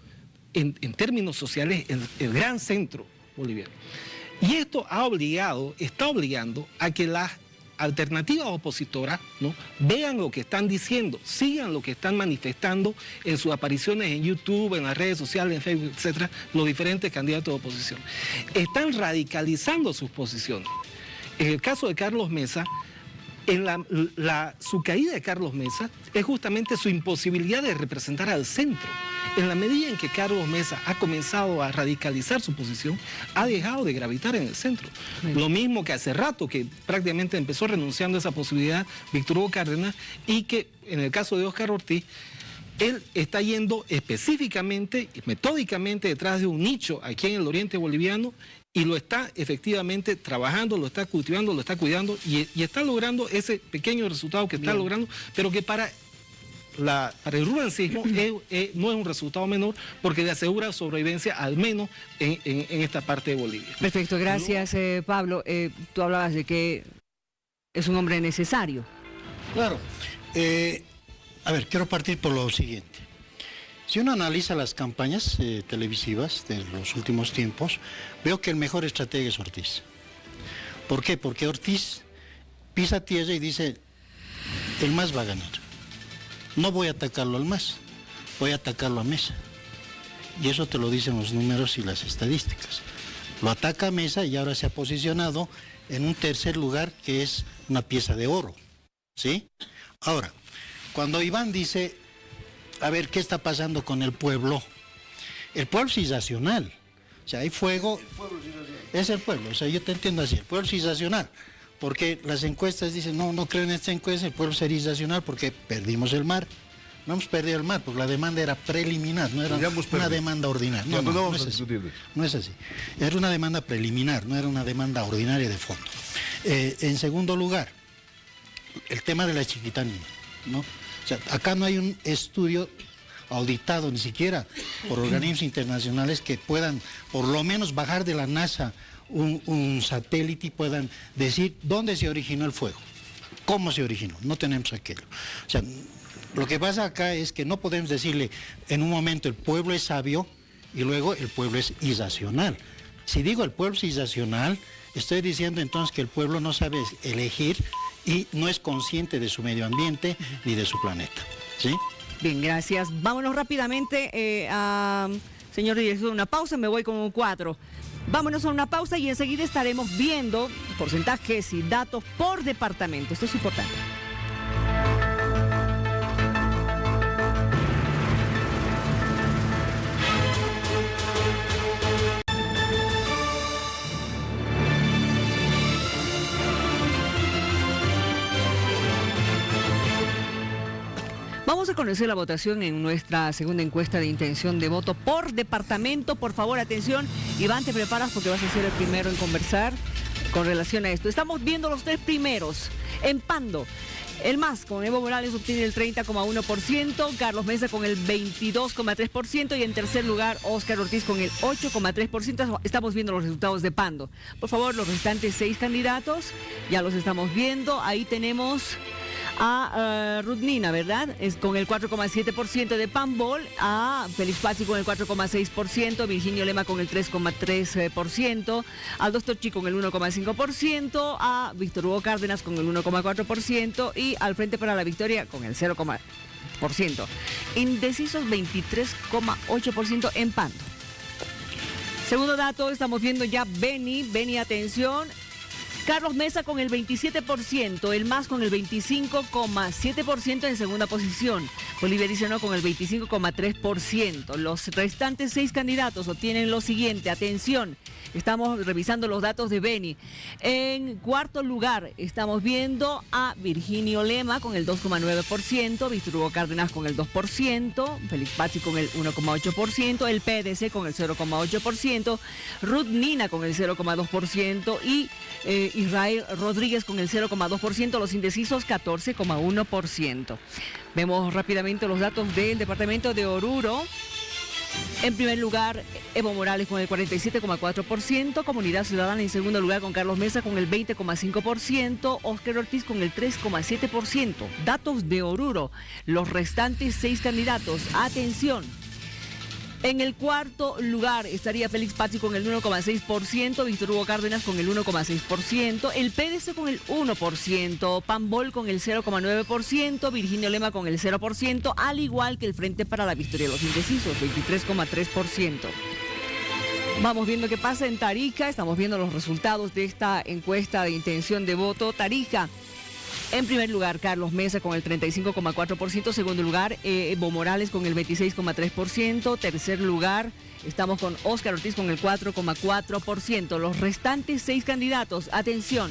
en términos sociales el gran centro boliviano. Y esto está obligando a que las alternativas opositoras, ¿no?, vean lo que están diciendo, sigan lo que están manifestando en sus apariciones en YouTube, en las redes sociales, en Facebook, etcétera, los diferentes candidatos de oposición. Están radicalizando sus posiciones. En el caso de Carlos Mesa, su caída de Carlos Mesa es justamente su imposibilidad de representar al centro. En la medida en que Carlos Mesa ha comenzado a radicalizar su posición, ha dejado de gravitar en el centro. Lo mismo que hace rato, que prácticamente empezó renunciando a esa posibilidad Víctor Hugo Cárdenas, y que en el caso de Óscar Ortiz, él está yendo específicamente y metódicamente detrás de un nicho aquí en el oriente boliviano, y lo está efectivamente trabajando, lo está cultivando, lo está cuidando, y está logrando ese pequeño resultado que está logrando, pero que para el rurancismo no es un resultado menor, porque le asegura sobrevivencia al menos en esta parte de Bolivia. Perfecto, gracias Pablo. Tú hablabas de que es un hombre necesario. Claro. A ver, quiero partir por lo siguiente. Si uno analiza las campañas televisivas de los últimos tiempos, veo que el mejor estratega es Ortiz. ¿Por qué? Porque Ortiz pisa tierra y dice, el MAS va a ganar. No voy a atacarlo al MAS, voy a atacarlo a Mesa. Y eso te lo dicen los números y las estadísticas. Lo ataca a Mesa y ahora se ha posicionado en un tercer lugar, que es una pieza de oro, ¿sí? Ahora, cuando Iván dice, a ver, ¿qué está pasando con el pueblo? El pueblo es irracional. O sea, hay fuego. El pueblo es irracional. Es el pueblo, o sea, yo te entiendo así, el pueblo es irracional. Porque las encuestas dicen, no creo en esta encuesta, el pueblo sería irracional porque perdimos el mar. No hemos perdido el mar, porque la demanda era preliminar, no era una demanda ordinaria. No es así. Era una demanda preliminar, no era una demanda ordinaria de fondo. En segundo lugar, el tema de la Chiquitanía, ¿no? O sea, acá no hay un estudio auditado ni siquiera por organismos internacionales que puedan por lo menos bajar de la NASA un satélite y puedan decir dónde se originó el fuego, cómo se originó. No tenemos aquello. O sea, Lo que pasa acá es que no podemos decirle en un momento el pueblo es sabio y luego el pueblo es irracional. Si digo el pueblo es irracional, estoy diciendo entonces que el pueblo no sabe elegir y no es consciente de su medio ambiente ni de su planeta. ¿Sí? Bien, gracias. Vámonos rápidamente señor director, una pausa, me voy con un 4. Vámonos a una pausa y enseguida estaremos viendo porcentajes y datos por departamento. Esto es importante. Vamos a conocer la votación en nuestra segunda encuesta de intención de voto por departamento. Por favor, atención. Iván, te preparas porque vas a ser el primero en conversar con relación a esto. Estamos viendo los 3 primeros. En Pando, el MAS con Evo Morales obtiene el 30,1%, Carlos Mesa con el 22,3% y en tercer lugar Óscar Ortiz con el 8,3%. Estamos viendo los resultados de Pando. Por favor, los restantes 6 candidatos, ya los estamos viendo. Ahí tenemos a Ruth Nina, ¿verdad? Es con el 4,7% de Pambol, a Félix Pazzi con el 4,6%, Virginio Lema con el 3,3%, Aldo Storchi con el 1,5%, a Víctor Hugo Cárdenas con el 1,4% y al Frente para la Victoria con el 0,%. Indecisos 23,8% en Pando. Segundo dato, estamos viendo ya Beni, atención. Carlos Mesa con el 27%, el MAS con el 25,7% en segunda posición, Bolivia dice no con el 25,3%. Los restantes 6 candidatos obtienen lo siguiente, atención, estamos revisando los datos de Beni. En cuarto lugar estamos viendo a Virginio Lema con el 2,9%, Víctor Hugo Cárdenas con el 2%, Félix Pazzi con el 1,8%, el PDC con el 0,8%, Ruth Nina con el 0,2% y Israel Rodríguez con el 0,2%, los indecisos 14,1%. Vemos rápidamente los datos del departamento de Oruro. En primer lugar, Evo Morales con el 47,4%, Comunidad Ciudadana en segundo lugar con Carlos Mesa con el 20,5%, Óscar Ortiz con el 3,7%. Datos de Oruro, los restantes 6 candidatos, atención. En el cuarto lugar estaría Félix Pazzi con el 1,6%, Víctor Hugo Cárdenas con el 1,6%, el PDC con el 1%, Pambol con el 0,9%, Virginio Lema con el 0%, al igual que el Frente para la Victoria de los Indecisos, 23,3%. Vamos viendo qué pasa en Tarija, estamos viendo los resultados de esta encuesta de intención de voto. Tarija. En primer lugar, Carlos Mesa con el 35,4%. Segundo lugar, Evo Morales con el 26,3%. Tercer lugar, estamos con Óscar Ortiz con el 4,4%. Los restantes 6 candidatos, atención.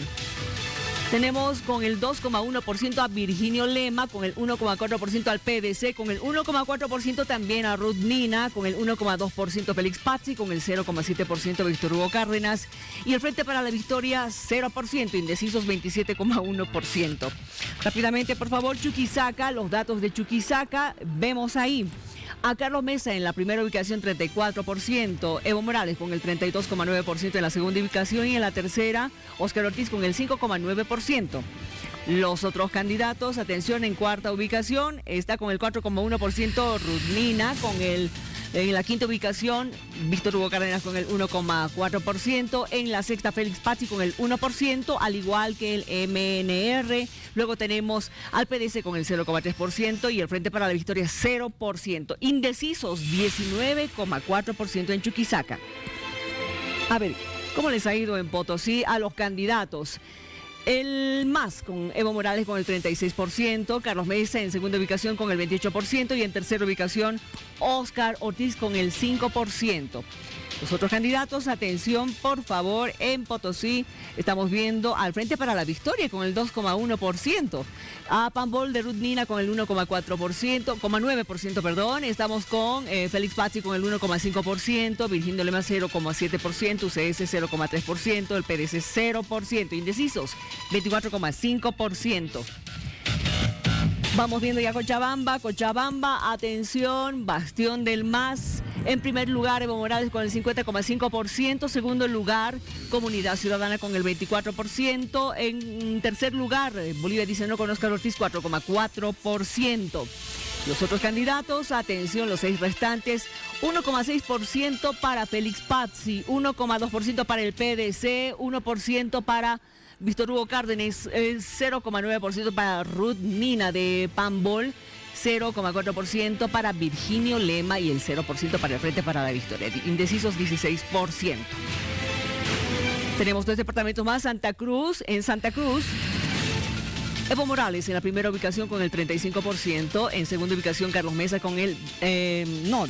Tenemos con el 2,1% a Virginio Lema, con el 1,4% al PDC, con el 1,4% también a Ruth Nina, con el 1,2% Félix Pazzi, con el 0,7% Víctor Hugo Cárdenas y el Frente para la Victoria 0%, indecisos 27,1%. Rápidamente, por favor, Chuquisaca, los datos de Chuquisaca, vemos ahí. A Carlos Mesa en la primera ubicación 34%, Evo Morales con el 32,9% en la segunda ubicación y en la tercera Óscar Ortiz con el 5,9%. Los otros candidatos, atención, en cuarta ubicación está con el 4,1% Ruth Nina, en la quinta ubicación Víctor Hugo Cárdenas con el 1,4%, en la sexta Félix Pazzi con el 1%, al igual que el MNR. Luego tenemos al PDC con el 0,3% y el Frente para la Victoria 0%. Indecisos 19,4% en Chuquisaca. A ver, ¿cómo les ha ido en Potosí a los candidatos? El MAS con Evo Morales con el 36%, Carlos Mesa en segunda ubicación con el 28% y en tercera ubicación Óscar Ortiz con el 5%. Los otros candidatos, atención por favor, en Potosí estamos viendo al Frente para la Victoria con el 2,1%, a Pambol de Ruth Nina con el 1,9%, perdón, estamos con Félix Pazzi con el 1,5%, Virginio Lema 0,7%, UCS 0,3%, el PDC 0%, indecisos 24,5%. Vamos viendo ya Cochabamba, atención, Bastión del MAS. En primer lugar, Evo Morales con el 50,5%. Segundo lugar, Comunidad Ciudadana con el 24%. En tercer lugar, Bolivia dice no con Óscar Ortiz, 4,4%. Los otros candidatos, atención, los 6 restantes, 1,6% para Félix Pazzi, 1,2% para el PDC, 1% para Víctor Hugo Cárdenas, 0,9% para Ruth Nina de Pambol, 0,4% para Virginio Lema y el 0% para el Frente para la Victoria. Indecisos 16%. Tenemos 2 departamentos más, Santa Cruz. En Santa Cruz, Evo Morales en la primera ubicación con el 35%. En segunda ubicación, Carlos Mesa con el...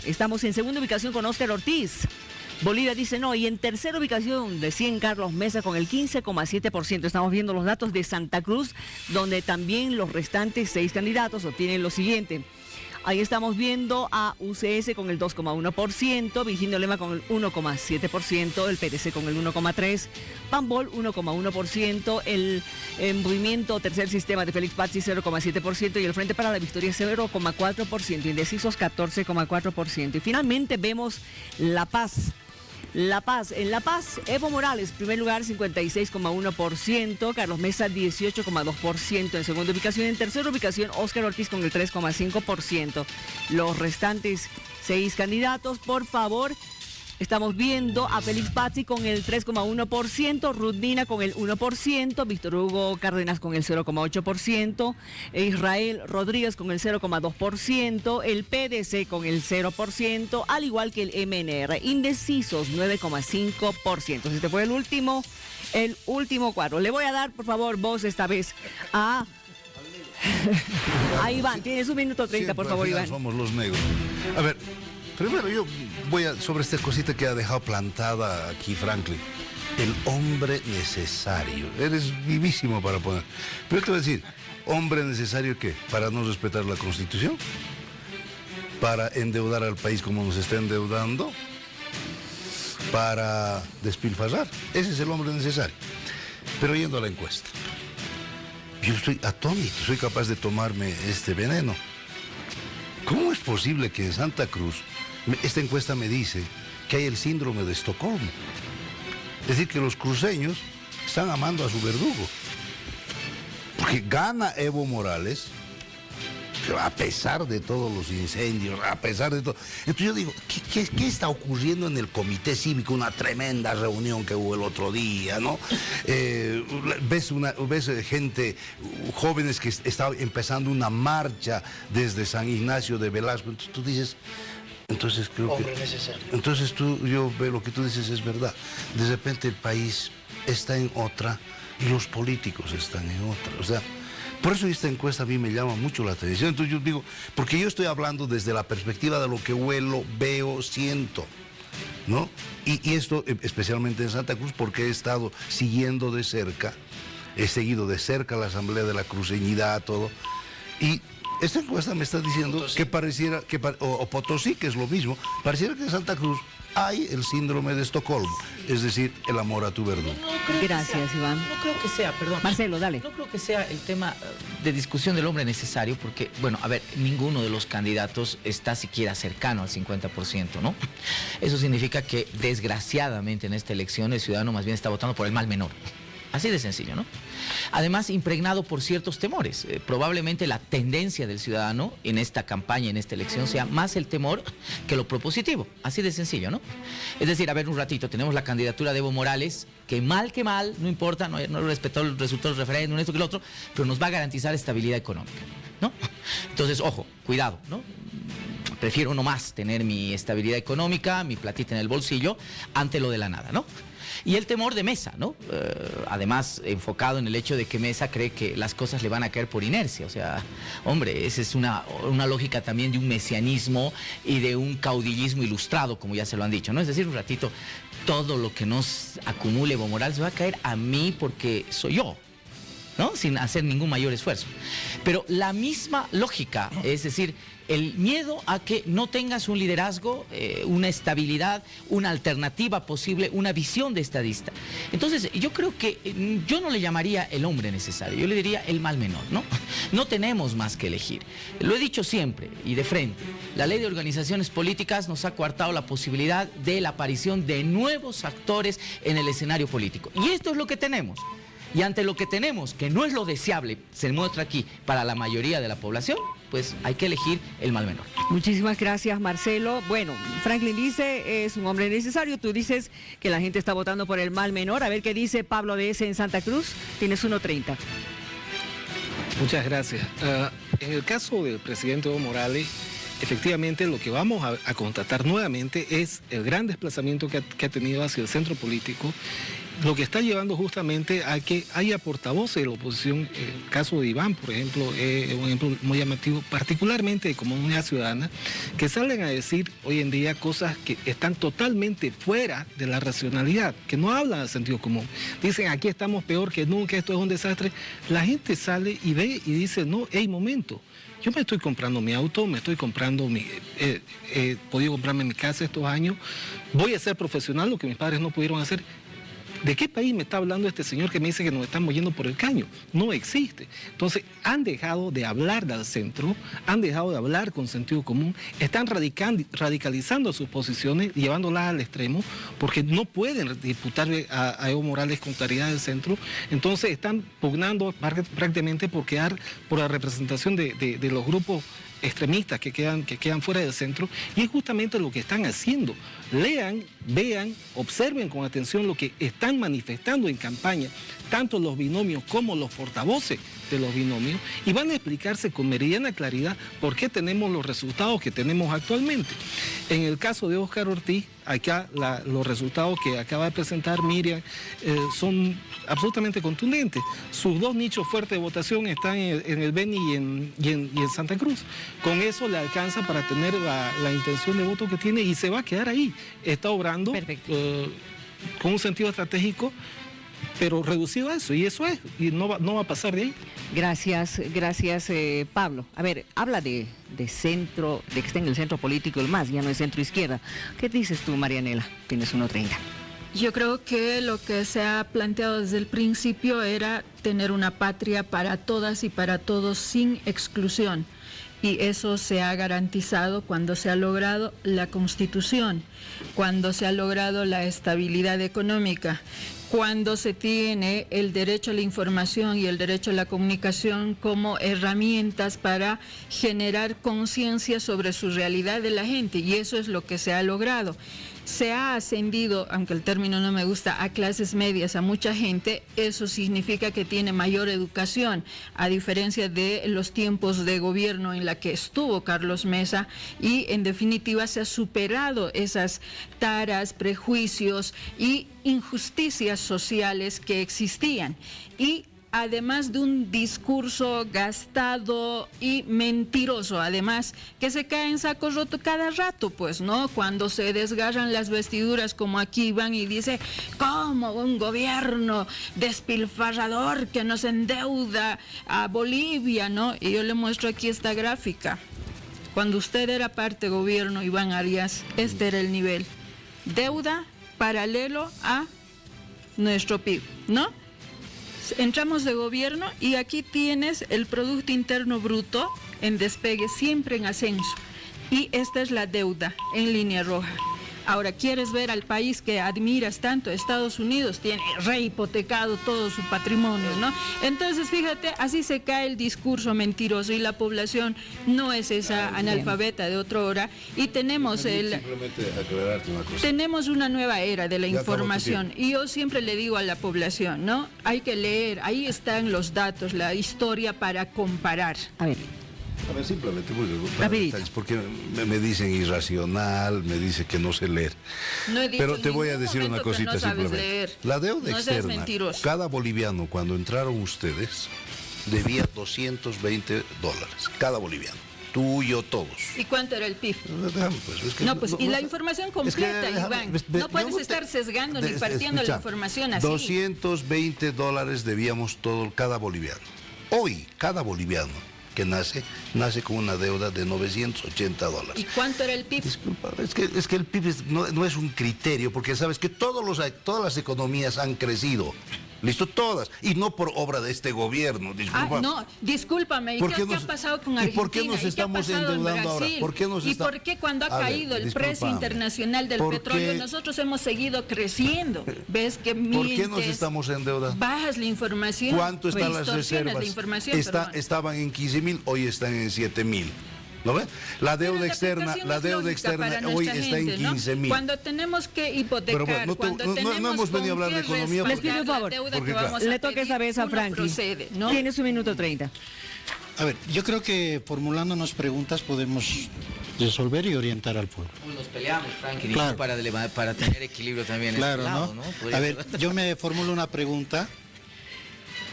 estamos en segunda ubicación con Óscar Ortiz. Bolivia dice no. Y en tercera ubicación, recién Carlos Mesa con el 15,7%. Estamos viendo los datos de Santa Cruz, donde también los restantes 6 candidatos obtienen lo siguiente. Ahí estamos viendo a UCS con el 2,1%, Virginio Lema con el 1,7%, el PDC con el 1,3%, Pambol 1,1%, el Movimiento Tercer Sistema de Félix Pazzi 0,7% y el Frente para la Victoria 0,4%, indecisos 14,4%. Y finalmente vemos La Paz. En La Paz, Evo Morales, primer lugar, 56,1%, Carlos Mesa, 18,2% en segunda ubicación, en tercera ubicación, Óscar Ortiz con el 3,5%. Los restantes 6 candidatos, por favor, estamos viendo a Félix Pazzi con el 3,1%, Ruth Nina con el 1%, Víctor Hugo Cárdenas con el 0,8%, Israel Rodríguez con el 0,2%, el PDC con el 0%, al igual que el MNR. Indecisos 9,5%. Este fue el último cuadro. Le voy a dar, por favor, voz esta vez a Iván. Tienes 1 minuto 30, por favor, Iván. Somos los negros. A ver. Primero yo voy sobre esta cosita que ha dejado plantada aquí Franklin. El hombre necesario. Eres vivísimo para poner. Pero te voy a decir, ¿hombre necesario qué? ¿Para no respetar la Constitución? ¿Para endeudar al país como nos está endeudando? ¿Para despilfarrar? Ese es el hombre necesario. Pero yendo a la encuesta. Yo estoy atónito, soy capaz de tomarme este veneno. ¿Cómo es posible que en Santa Cruz, esta encuesta me dice que hay el síndrome de Estocolmo? Es decir, que los cruceños están amando a su verdugo. Porque gana Evo Morales, a pesar de todos los incendios, a pesar de todo. Entonces yo digo, ¿qué está ocurriendo en el comité cívico? Una tremenda reunión que hubo el otro día, ¿no? Ves gente, jóvenes que estaban empezando una marcha desde San Ignacio de Velasco. Entonces tú dices, entonces creo hombre necesario. Entonces yo veo lo que tú dices es verdad. De repente el país está en otra y los políticos están en otra. O sea, por eso esta encuesta a mí me llama mucho la atención. Entonces yo digo, porque yo estoy hablando desde la perspectiva de lo que huelo, veo, siento, ¿no? Y esto especialmente en Santa Cruz, porque he estado siguiendo de cerca, he seguido de cerca la Asamblea de la Cruceñidad, todo. Y esta encuesta me está diciendo Potosí, que pareciera, o Potosí, que es lo mismo, pareciera que en Santa Cruz hay el síndrome de Estocolmo, es decir, el amor a tu verdugo. Gracias, Iván. No creo que sea, perdón. Marcelo, dale. No creo que sea el tema de discusión del hombre necesario, porque, bueno, a ver, ninguno de los candidatos está siquiera cercano al 50%, ¿no? Eso significa que, desgraciadamente, en esta elección el ciudadano más bien está votando por el mal menor. Así de sencillo, ¿no? Además, impregnado por ciertos temores. Probablemente la tendencia del ciudadano en esta campaña, en esta elección, sea más el temor que lo propositivo. Así de sencillo, ¿no? Es decir, a ver, un ratito, tenemos la candidatura de Evo Morales, que mal, no importa, no respetó el resultado del referéndum, esto que lo otro, pero nos va a garantizar estabilidad económica, ¿no? Entonces, ojo, cuidado, ¿no? Prefiero nomás tener mi estabilidad económica, mi platita en el bolsillo, ante lo de la nada, ¿no? Y el temor de Mesa, ¿no? Además, enfocado en el hecho de que Mesa cree que las cosas le van a caer por inercia. O sea, hombre, esa es una lógica también de un mesianismo y de un caudillismo ilustrado, como ya se lo han dicho, ¿no? Es decir, un ratito, todo lo que nos acumule Evo Morales va a caer a mí porque soy yo. ¿no? Sin hacer ningún mayor esfuerzo. Pero la misma lógica, es decir, el miedo a que no tengas un liderazgo, una estabilidad, una alternativa posible, una visión de estadista. Entonces, yo creo que yo no le llamaría el hombre necesario, yo le diría el mal menor, ¿no? No tenemos más que elegir. Lo he dicho siempre y de frente, la ley de organizaciones políticas nos ha coartado la posibilidad de la aparición de nuevos actores en el escenario político. Y esto es lo que tenemos. Y ante lo que tenemos, que no es lo deseable, se muestra aquí, para la mayoría de la población, pues hay que elegir el mal menor. Muchísimas gracias, Marcelo. Bueno, Franklin dice, es un hombre necesario. Tú dices que la gente está votando por el mal menor. A ver qué dice Pablo de ese en Santa Cruz. Tienes 1.30. Muchas gracias. En el caso del presidente Evo Morales, efectivamente lo que vamos a constatar nuevamente es el gran desplazamiento que ha tenido hacia el centro político, lo que está llevando justamente a que haya portavoces de la oposición. El caso de Iván, por ejemplo, es un ejemplo muy llamativo, particularmente de Comunidad Ciudadana, que salen a decir hoy en día cosas que están totalmente fuera de la racionalidad, que no hablan del sentido común. Dicen, aquí estamos peor que nunca, esto es un desastre. La gente sale y ve y dice, no, hey, momento. Yo me estoy comprando mi auto, me estoy comprando he podido comprarme mi casa estos años, voy a ser profesional, lo que mis padres no pudieron hacer. ¿De qué país me está hablando este señor que me dice que nos estamos yendo por el caño? No existe. Entonces, han dejado de hablar del centro, han dejado de hablar con sentido común, están radicalizando sus posiciones, llevándolas al extremo, porque no pueden disputarle a Evo Morales con claridad del centro. Entonces, están pugnando prácticamente por quedar por la representación de los grupos extremistas que quedan fuera del centro, y es justamente lo que están haciendo. Lean, vean, observen con atención lo que están manifestando en campaña, tanto los binomios como los portavoces de los binomios, y van a explicarse con meridiana claridad por qué tenemos los resultados que tenemos actualmente. En el caso de Óscar Ortiz, acá los resultados que acaba de presentar Miriam son absolutamente contundentes. Sus dos nichos fuertes de votación están en el Beni y en Santa Cruz. Con eso le alcanza para tener la intención de voto que tiene y se va a quedar ahí. Está obrando con un sentido estratégico, pero reducido a eso, y eso es, y no va a pasar de ahí. Gracias, Pablo. A ver, habla de centro, de que está en el centro político el MAS, ya no es centro izquierda. ¿Qué dices tú, Marianela? Tienes 1.30. Yo creo que lo que se ha planteado desde el principio era tener una patria para todas y para todos sin exclusión. Y eso se ha garantizado cuando se ha logrado la Constitución, cuando se ha logrado la estabilidad económica, cuando se tiene el derecho a la información y el derecho a la comunicación como herramientas para generar conciencia sobre su realidad de la gente, y eso es lo que se ha logrado. Se ha ascendido, aunque el término no me gusta, a clases medias, a mucha gente. Eso significa que tiene mayor educación, a diferencia de los tiempos de gobierno en la que estuvo Carlos Mesa, y en definitiva se ha superado esas taras, prejuicios y injusticias sociales que existían. Y además de un discurso gastado y mentiroso, además, que se cae en saco roto cada rato, pues, ¿no? Cuando se desgarran las vestiduras, como aquí van y dice, ¿cómo un gobierno despilfarrador que nos endeuda a Bolivia, ¿no? Y yo le muestro aquí esta gráfica. Cuando usted era parte gobierno, Iván Arias, este era el nivel. Deuda paralelo a nuestro PIB, ¿no? Entramos de gobierno y aquí tienes el Producto Interno Bruto en despegue, siempre en ascenso. Y esta es la deuda en línea roja. Ahora, ¿quieres ver al país que admiras tanto? Estados Unidos tiene rehipotecado todo su patrimonio, ¿no? Entonces, fíjate, así se cae el discurso mentiroso y la población no es esa analfabeta de otra hora. Y tenemos simplemente aclararte una cosa. Tenemos una nueva era de la información, y yo siempre le digo a la población, ¿no? Hay que leer, ahí están los datos, la historia para comparar. A ver, simplemente rapidito, porque me dicen irracional, me dicen que no sé leer. No he dicho pero te voy a decir una cosita no simplemente. Leer. La deuda No externa, seas mentiroso. cada boliviano cuando entraron ustedes debía $220, cada boliviano. tuyo, todos. ¿Y cuánto era el PIB? Y la información completa, Iván. No puedes estar sesgando ni partiendo la información así. $220 debíamos cada boliviano. Hoy, cada boliviano que nace con una deuda de $980. ¿Y cuánto era el PIB? Disculpa, es que el PIB no es un criterio, porque sabes que todas las economías han crecido. ¿Listo? Todas. Y no por obra de este gobierno. Disculpa. No, discúlpame. ¿Y qué ha pasado con Argentina? ¿Y por qué nos estamos endeudando ahora? ¿Y por qué cuando ha caído el precio internacional del petróleo nosotros hemos seguido creciendo? ¿Ves que ¿Por qué nos estamos endeudando? Bajas la información. ¿Cuánto están las reservas? Estaban en 15.000, hoy están en 7.000. ¿No ves? La deuda externa hoy está en 15.000. Cuando tenemos que hipotecar, no hemos venido a hablar de economía. Les pido un favor, le toque esa vez a Franklin. Tiene su minuto 30. A ver, yo creo que formulándonos preguntas podemos resolver y orientar al pueblo. Nos peleamos, Franklin, claro, para tener equilibrio también. Claro, este lado, ¿no? A ver, yo me formulo una pregunta.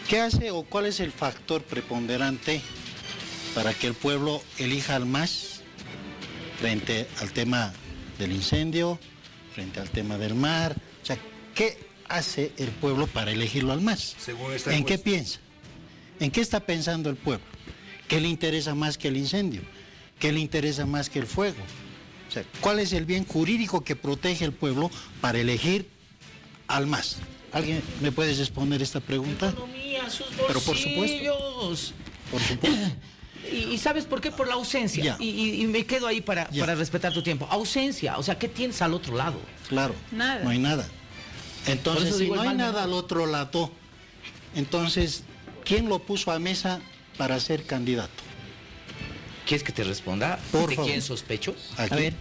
¿Qué hace o cuál es el factor preponderante para que el pueblo elija al MAS frente al tema del incendio, frente al tema del mar? O sea, ¿qué hace el pueblo para elegirlo al MAS? ¿En qué piensa? ¿En qué está pensando el pueblo? ¿Qué le interesa más que el incendio? ¿Qué le interesa más que el fuego? O sea, ¿cuál es el bien jurídico que protege el pueblo para elegir al MAS? ¿Alguien me puede responder esta pregunta? Economía, sus bolsillos. Pero por supuesto. Por supuesto. ¿Y sabes por qué? Por la ausencia. Y me quedo ahí para respetar tu tiempo. Ausencia, o sea, ¿qué tienes al otro lado? Claro, nada. No hay nada. Entonces, si no hay nada al otro lado, entonces, ¿quién lo puso a mesa para ser candidato? ¿Quieres que te responda? Por favor. ¿Quién sospecho? ¿A ver,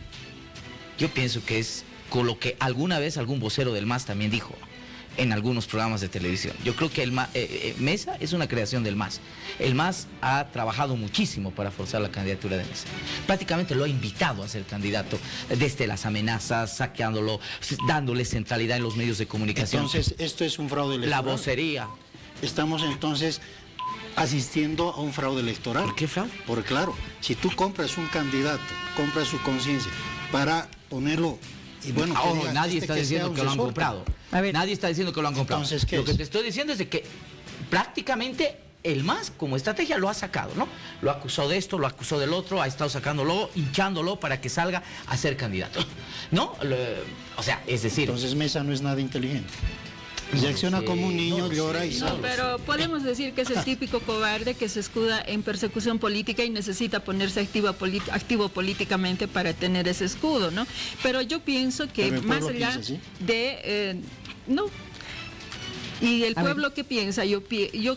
yo pienso que es con lo que alguna vez algún vocero del MAS también dijo en algunos programas de televisión. Yo creo que Mesa es una creación del MAS. El MAS ha trabajado muchísimo para forzar la candidatura de Mesa. Prácticamente lo ha invitado a ser candidato, desde las amenazas, saqueándolo, dándole centralidad en los medios de comunicación. Entonces, esto es un fraude electoral. La vocería. Estamos entonces asistiendo a un fraude electoral. ¿Por qué fraude? Porque claro, si tú compras un candidato, compras su conciencia para ponerlo. Y bueno, nadie está diciendo que lo han comprado. Nadie está diciendo que lo han comprado. Entonces, lo que te estoy diciendo es de que prácticamente el MAS como estrategia lo ha sacado, ¿no? Lo acusó de esto, lo acusó del otro, ha estado sacándolo, hinchándolo para que salga a ser candidato, ¿no? O sea, es decir... Entonces Mesa no es nada inteligente. Reacciona como un niño, llora y sale. No, pero podemos decir que es el típico cobarde que se escuda en persecución política y necesita ponerse activo políticamente para tener ese escudo, ¿no? Pero yo pienso que más allá de... no. Y el pueblo que piensa, yo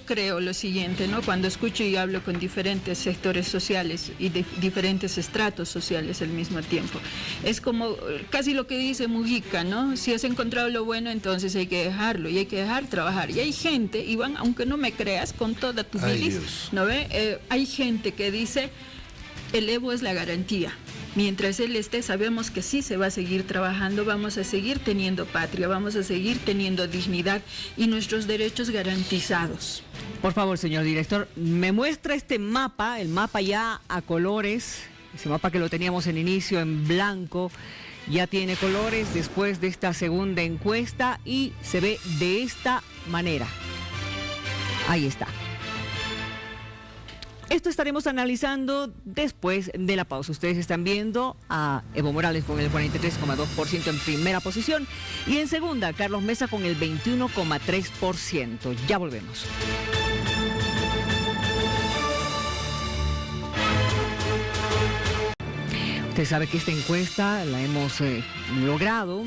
creo lo siguiente, ¿no? Cuando escucho y hablo con diferentes sectores sociales y de diferentes estratos sociales al mismo tiempo, es como casi lo que dice Mujica, ¿no? Si has encontrado lo bueno, entonces hay que dejarlo y hay que dejar trabajar. Y hay gente, Iván, aunque no me creas, con toda tu bilis, ¿no ve? Hay gente que dice, el Evo es la garantía. Mientras él esté, sabemos que sí se va a seguir trabajando, vamos a seguir teniendo patria, vamos a seguir teniendo dignidad y nuestros derechos garantizados. Por favor, señor director, me muestra este mapa, el mapa ya a colores, ese mapa que lo teníamos en inicio en blanco, ya tiene colores después de esta segunda encuesta y se ve de esta manera. Ahí está. Esto estaremos analizando después de la pausa. Ustedes están viendo a Evo Morales con el 43,2% en primera posición y en segunda Carlos Mesa con el 21,3%. Ya volvemos. Usted sabe que esta encuesta la hemos logrado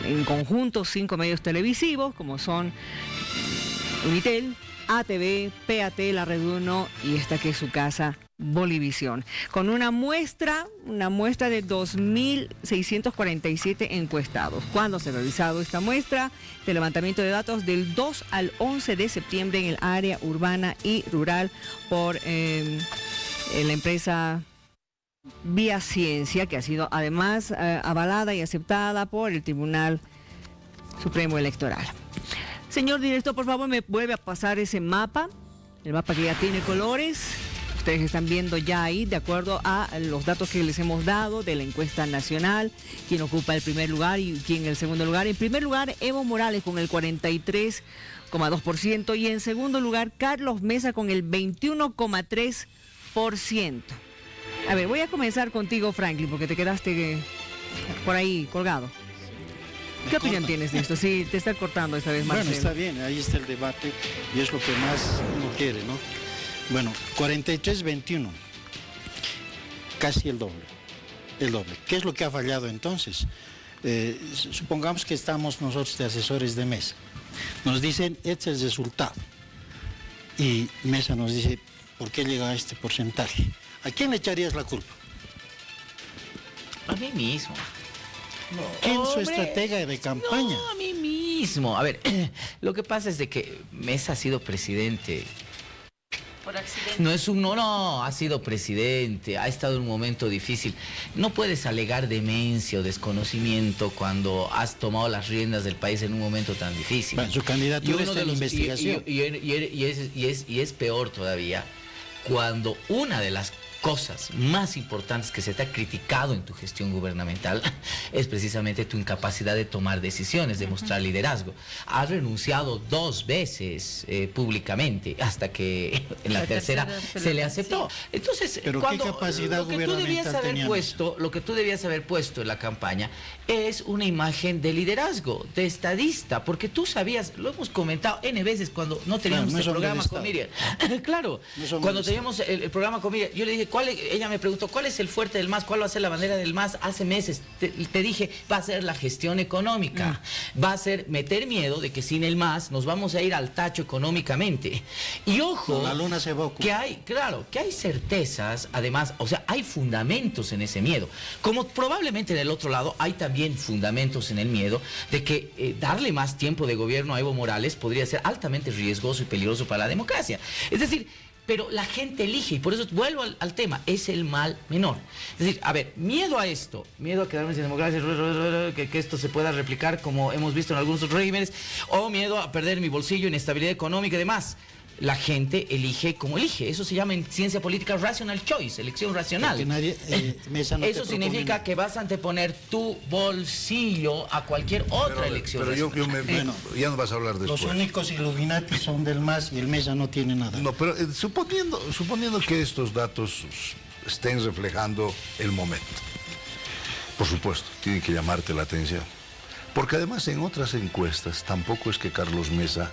en conjunto 5 medios televisivos como son Unitel, ATV, PAT, La Red 1 y esta que es su casa, Bolivisión. Con una muestra de 2.647 encuestados. ¿Cuándo se ha realizado esta muestra de levantamiento de datos? Del 2 al 11 de septiembre en el área urbana y rural por la empresa Vía Ciencia, que ha sido además avalada y aceptada por el Tribunal Supremo Electoral. Señor director, por favor, me vuelve a pasar ese mapa, el mapa que ya tiene colores. Ustedes están viendo ya ahí, de acuerdo a los datos que les hemos dado de la encuesta nacional, quién ocupa el primer lugar y quién el segundo lugar. En primer lugar, Evo Morales con el 43,2% y en segundo lugar, Carlos Mesa con el 21,3%. A ver, voy a comenzar contigo, Franklin, porque te quedaste por ahí colgado. ¿Qué opinión tienes de esto? Sí, te está cortando esta vez, Marcelo. Bueno, está bien, ahí está el debate y es lo que más uno quiere, ¿no? Bueno, 43-21, casi el doble, ¿Qué es lo que ha fallado entonces? Supongamos que estamos nosotros de asesores de Mesa. Nos dicen, este es el resultado. Y Mesa nos dice, ¿por qué llega a este porcentaje? ¿A quién le echarías la culpa? A mí mismo. ¿Quién es su estratega de campaña? No, a mí mismo. A ver, lo que pasa es de que Mesa ha sido presidente. Por accidente. No, ha sido presidente, ha estado en un momento difícil. No puedes alegar demencia o desconocimiento cuando has tomado las riendas del país en un momento tan difícil. Bueno, su candidatura está en investigación. Y es peor todavía cuando una de las cosas más importantes que se te ha criticado en tu gestión gubernamental es precisamente tu incapacidad de tomar decisiones, de mostrar liderazgo. Has renunciado 2 veces públicamente hasta que en la tercera se le aceptó. Entonces, pero cuando, ¿qué capacidad gubernamental tenía? Lo que tú debías haber puesto en la campaña es una imagen de liderazgo, de estadista, porque tú sabías, lo hemos comentado N veces cuando no teníamos el programa con Miriam. Claro, cuando teníamos el programa con Miriam, yo le dije, ella me preguntó, ¿cuál es el fuerte del MAS? ¿Cuál va a ser la bandera del MAS? Hace meses te dije, va a ser la gestión económica. Va a ser meter miedo de que sin el MAS nos vamos a ir al tacho económicamente. Y ojo, la luna se evoca. Que hay certezas, además, o sea, hay fundamentos en ese miedo. Como probablemente del otro lado hay también fundamentos en el miedo de que darle más tiempo de gobierno a Evo Morales podría ser altamente riesgoso y peligroso para la democracia. Es decir, pero la gente elige, y por eso vuelvo al tema, es el mal menor. Es decir, a ver, miedo a esto, miedo a quedarme sin democracia, que esto se pueda replicar como hemos visto en algunos otros regímenes, o miedo a perder mi bolsillo, inestabilidad económica y demás. La gente elige como elige. Eso se llama en ciencia política rational choice, elección racional. Mesa no eso significa que vas a anteponer tu bolsillo a cualquier otra elección racional. Bueno, ya no vas a hablar después. Los únicos Illuminati son del MAS y el Mesa no tiene nada. No, pero suponiendo que estos datos estén reflejando el momento, por supuesto, tiene que llamarte la atención. Porque además en otras encuestas tampoco es que Carlos Mesa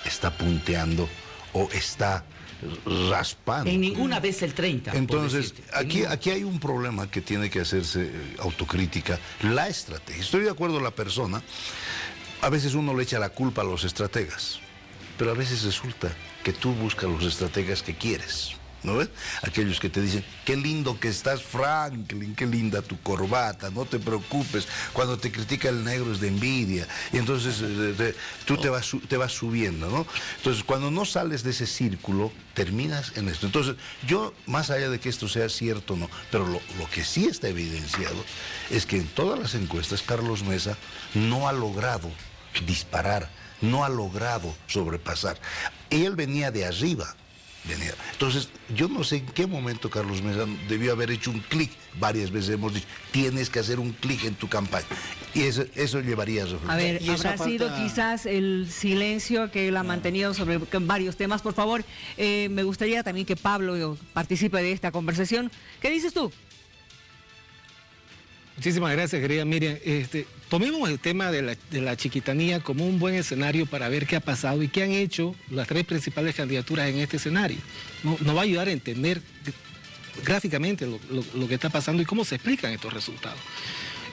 está punteando o está raspando. En ninguna vez el 30. Entonces, aquí hay un problema que tiene que hacerse autocrítica, la estrategia. Estoy de acuerdo con la persona, a veces uno le echa la culpa a los estrategas, pero a veces resulta que tú buscas los estrategas que quieres. ¿No ves? Aquellos que te dicen, qué lindo que estás, Franklin, qué linda tu corbata, no te preocupes, cuando te critica el negro es de envidia, y entonces tú te vas subiendo, ¿no? Entonces, cuando no sales de ese círculo, terminas en esto. Entonces, yo, más allá de que esto sea cierto o no, pero lo que sí está evidenciado es que en todas las encuestas, Carlos Mesa no ha logrado disparar, no ha logrado sobrepasar. Él venía de arriba. Entonces, yo no sé en qué momento Carlos Mesa debió haber hecho un clic. Varias veces hemos dicho, tienes que hacer un clic en tu campaña. Y eso llevaría a resultados. A ver, habrá sido quizás el silencio que él ha mantenido sobre varios temas. Por favor, me gustaría también que Pablo participe de esta conversación. ¿Qué dices tú? Muchísimas gracias, querida Miriam. Tomemos el tema de la chiquitanía como un buen escenario para ver qué ha pasado y qué han hecho las 3 principales candidaturas en este escenario. Nos va a ayudar a entender gráficamente lo que está pasando y cómo se explican estos resultados.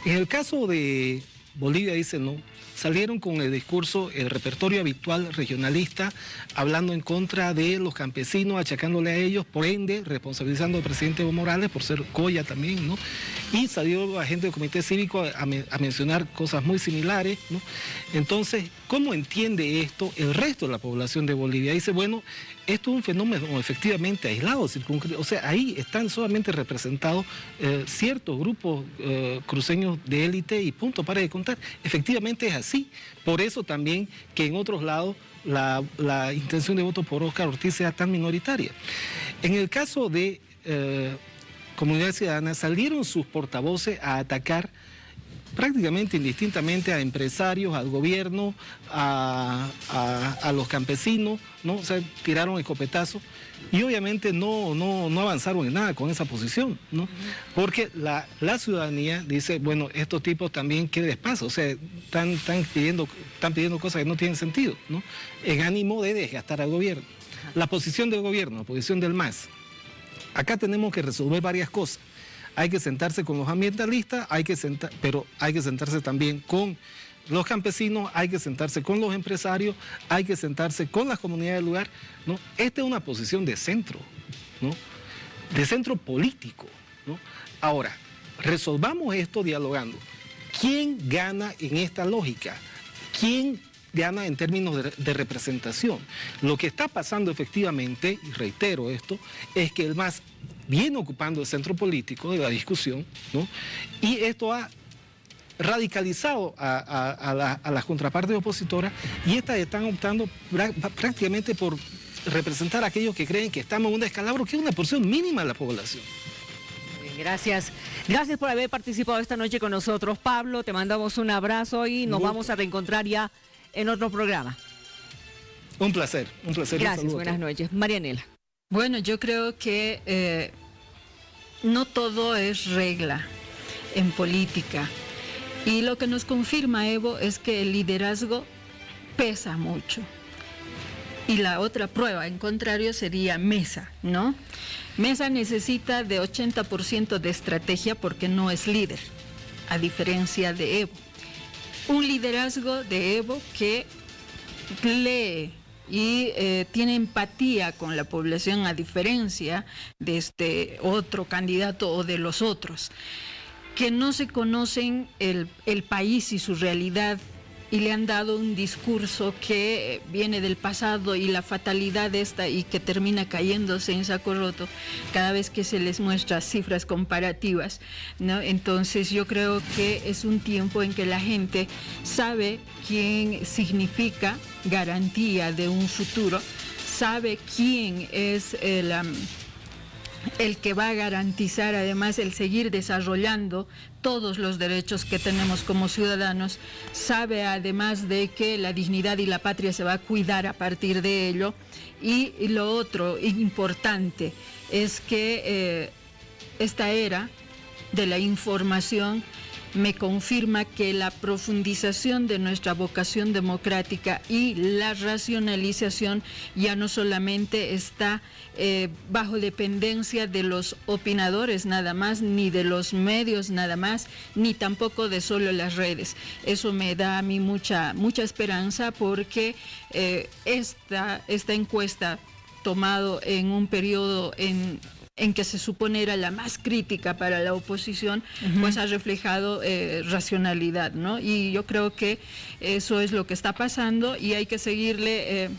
En el caso de Bolivia, dicen, no, salieron con el discurso, el repertorio habitual regionalista, hablando en contra de los campesinos, achacándole a ellos, por ende, responsabilizando al presidente Evo Morales por ser coya también, ¿no? Y salió la gente del Comité Cívico a mencionar cosas muy similares, ¿no? Entonces, ¿cómo entiende esto el resto de la población de Bolivia? Dice, bueno, esto es un fenómeno efectivamente aislado, o sea, ahí están solamente representados ciertos grupos cruceños de élite y punto, para de contar. Efectivamente es así. Por eso también que en otros lados la intención de voto por Óscar Ortiz sea tan minoritaria. En el caso de Comunidad Ciudadana, salieron sus portavoces a atacar prácticamente indistintamente a empresarios, al gobierno, a los campesinos, ¿no? O sea, tiraron escopetazos y obviamente no avanzaron en nada con esa posición, ¿no? Porque la ciudadanía dice, bueno, estos tipos también quieren espacio, o sea, están pidiendo cosas que no tienen sentido, ¿no? En ánimo de desgastar al gobierno. La posición del gobierno, la posición del MAS. Acá tenemos que resolver varias cosas. Hay que sentarse con los ambientalistas, pero hay que sentarse también con los campesinos, hay que sentarse con los empresarios, hay que sentarse con las comunidades del lugar, ¿no? Esta es una posición de centro, ¿no? De centro político, ¿no? Ahora, resolvamos esto dialogando. ¿Quién gana en esta lógica? ¿Quién gana en términos de representación? Lo que está pasando efectivamente, y reitero esto, es que el MAS viene ocupando el centro político de la discusión, ¿no? Y esto ha radicalizado a las contrapartes opositoras, y estas están optando prácticamente por representar a aquellos que creen que estamos en un descalabro que es una porción mínima de la población. Bien, gracias. Gracias por haber participado esta noche con nosotros, Pablo. Te mandamos un abrazo y nos vamos a reencontrar ya en otro programa. Un placer, un placer. Gracias, buenas noches. Marianela. Bueno, yo creo que no todo es regla en política. Y lo que nos confirma Evo es que el liderazgo pesa mucho. Y la otra prueba, en contrario, sería Mesa, ¿no? Mesa necesita de 80% de estrategia porque no es líder, a diferencia de Evo. Un liderazgo de Evo que lee y tiene empatía con la población, a diferencia de este otro candidato o de los otros, que no se conocen el país y su realidad, y le han dado un discurso que viene del pasado y la fatalidad esta, y que termina cayéndose en saco roto cada vez que se les muestra cifras comparativas, ¿no? Entonces yo creo que es un tiempo en que la gente sabe quién significa garantía de un futuro, sabe quién es el que va a garantizar además el seguir desarrollando todos los derechos que tenemos como ciudadanos, sabe además de que la dignidad y la patria se va a cuidar a partir de ello. Y lo otro importante es que esta era de la información me confirma que la profundización de nuestra vocación democrática y la racionalización ya no solamente está bajo dependencia de los opinadores nada más, ni de los medios nada más, ni tampoco de solo las redes. Eso me da a mí mucha esperanza, porque esta encuesta, tomado en un periodo en que se supone era la más crítica para la oposición, pues ha reflejado racionalidad, ¿no? Y yo creo que eso es lo que está pasando, y hay que seguirle,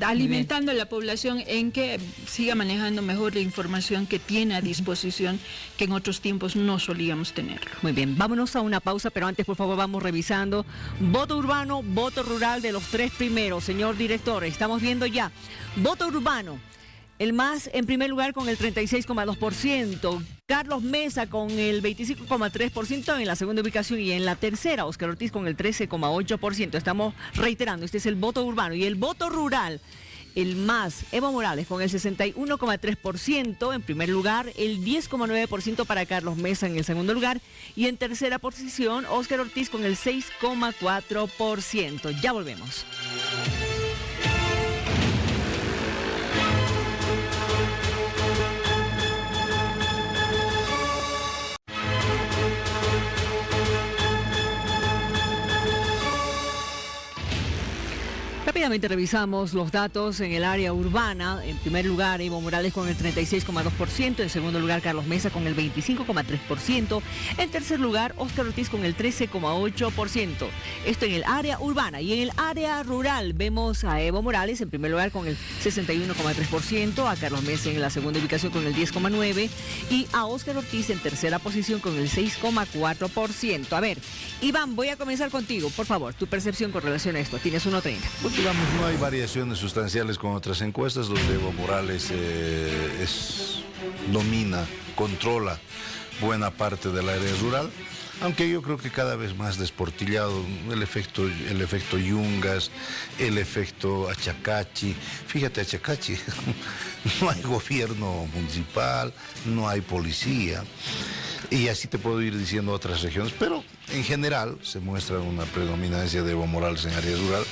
alimentando a la población en que siga manejando mejor la información que tiene a disposición, que en otros tiempos no solíamos tenerlo. Muy bien, vámonos a una pausa, pero antes, por favor, vamos revisando voto urbano, voto rural de los tres primeros. Señor director, estamos viendo ya voto urbano. El MAS en primer lugar con el 36,2%, Carlos Mesa con el 25,3% en la segunda ubicación, y en la tercera Óscar Ortiz con el 13,8%. Estamos reiterando, este es el voto urbano. Y el voto rural, el MAS, Evo Morales con el 61,3% en primer lugar, el 10,9% para Carlos Mesa en el segundo lugar, y en tercera posición Óscar Ortiz con el 6,4%. Ya volvemos. Rápidamente revisamos los datos en el área urbana. En primer lugar, Evo Morales con el 36,2%. En segundo lugar, Carlos Mesa con el 25,3%. En tercer lugar, Óscar Ortiz con el 13,8%. Esto en el área urbana. Y en el área rural vemos a Evo Morales en primer lugar con el 61,3%. A Carlos Mesa en la segunda ubicación con el 10,9%. Y a Óscar Ortiz en tercera posición con el 6,4%. A ver, Iván, voy a comenzar contigo. Por favor, tu percepción con relación a esto. Tienes 1:30. Digamos, no hay variaciones sustanciales con otras encuestas donde Evo Morales domina, controla buena parte del área rural, aunque yo creo que cada vez más desportillado, el efecto Yungas, el efecto Achacachi. Fíjate, Achacachi, no hay gobierno municipal, no hay policía, y así te puedo ir diciendo otras regiones, pero en general se muestra una predominancia de Evo Morales en área rural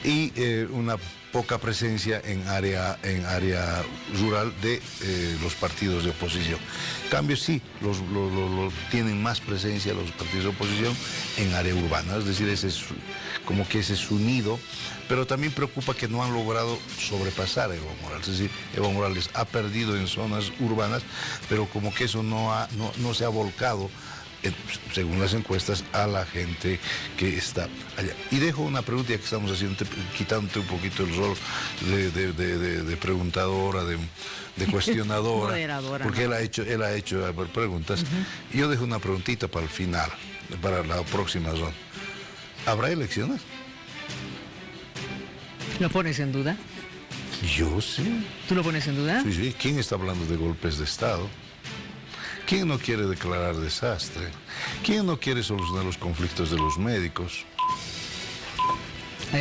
y una poca presencia en área rural de los partidos de oposición. En cambio, sí, tienen más presencia los partidos de oposición en área urbana, es decir, como que ese es su nido, pero también preocupa que no han logrado sobrepasar a Evo Morales, es decir, Evo Morales ha perdido en zonas urbanas, pero como que eso no se ha volcado, según las encuestas, a la gente que está allá. Y dejo una pregunta, ya que estamos quitándote un poquito el rol de preguntadora, de cuestionadora, porque él ha hecho preguntas. Y yo dejo una preguntita para el final, para la próxima zona. ¿Habrá elecciones? ¿Lo pones en duda? Yo sí. ¿Tú lo pones en duda? Sí, sí. ¿Quién está hablando de golpes de Estado? ¿Quién no quiere declarar desastre? ¿Quién no quiere solucionar los conflictos de los médicos?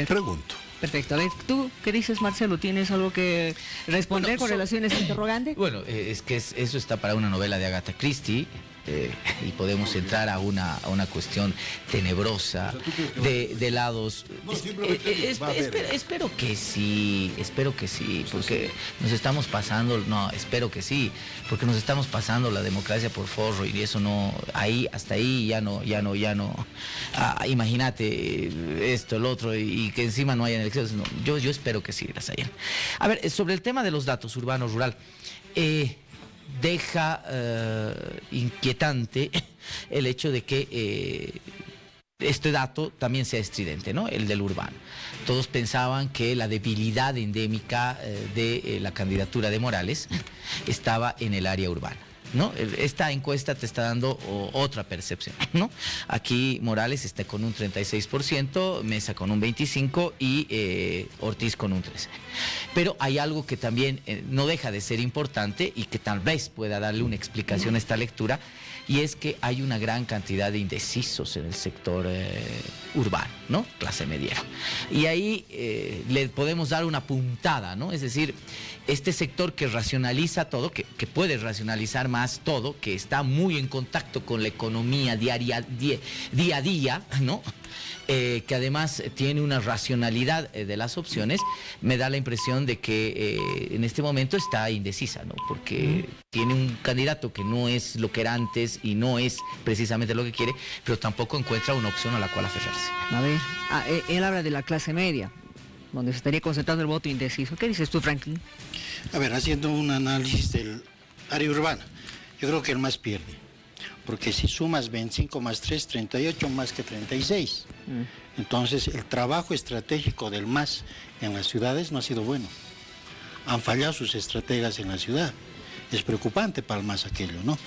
Pregunto. Perfecto. A ver, ¿tú qué dices, Marcelo? ¿Tienes algo que responder con relación a este interrogante? Bueno, es que eso está para una novela de Agatha Christie. Y podemos entrar a una cuestión tenebrosa de lados. Espero que sí, porque nos estamos pasando, espero que sí, porque nos estamos pasando la democracia por forro y eso no, hasta ahí ya no. Imagínate esto, el otro, y que encima no hayan elecciones. No, yo espero que sí las hayan. A ver, sobre el tema de los datos urbano-rural, deja inquietante el hecho de que este dato también sea estridente, ¿no? El del urbano. Todos pensaban que la debilidad endémica de la candidatura de Morales estaba en el área urbana, ¿no? Esta encuesta te está dando otra percepción, ¿no? Aquí Morales está con un 36%, Mesa con un 25% y Ortiz con un 13%. Pero hay algo que también no deja de ser importante y que tal vez pueda darle una explicación a esta lectura, y es que hay una gran cantidad de indecisos en el sector urbano, ¿no? Clase mediera. Y ahí le podemos dar una puntada, ¿no? Es decir, este sector que racionaliza todo, que puede racionalizar más todo, que está muy en contacto con la economía día a día, ¿no? Que además tiene una racionalidad de las opciones, me da la impresión de que en este momento está indecisa, ¿no? Porque tiene un candidato que no es lo que era antes y no es precisamente lo que quiere, pero tampoco encuentra una opción a la cual aferrarse. A ver, él habla de la clase media, donde se estaría concentrando el voto indeciso. ¿Qué dices tú, Franklin? A ver, haciendo un análisis del área urbana, yo creo que el MAS pierde, porque si sumas 25 más 3, 38 más que 36. Entonces, el trabajo estratégico del MAS en las ciudades no ha sido bueno. Han fallado sus estrategas en la ciudad. Es preocupante para el MAS aquello, ¿no?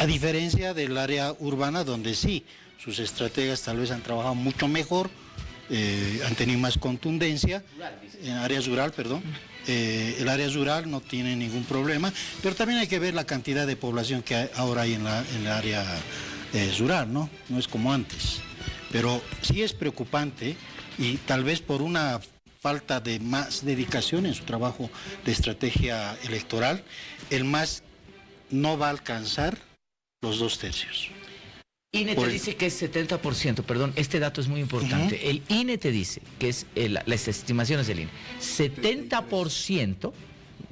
A diferencia del área urbana, donde sí, sus estrategas tal vez han trabajado mucho mejor, han tenido más contundencia. En área rural, perdón. El área rural no tiene ningún problema, pero también hay que ver la cantidad de población que ahora hay en la área rural, ¿no? No es como antes. Pero sí es preocupante, y tal vez por una falta de más dedicación en su trabajo de estrategia electoral, el MAS no va a alcanzar los 2/3. INE te dice que es 70%, perdón, este dato es muy importante. El INE te dice que es las estimaciones del INE, 70%,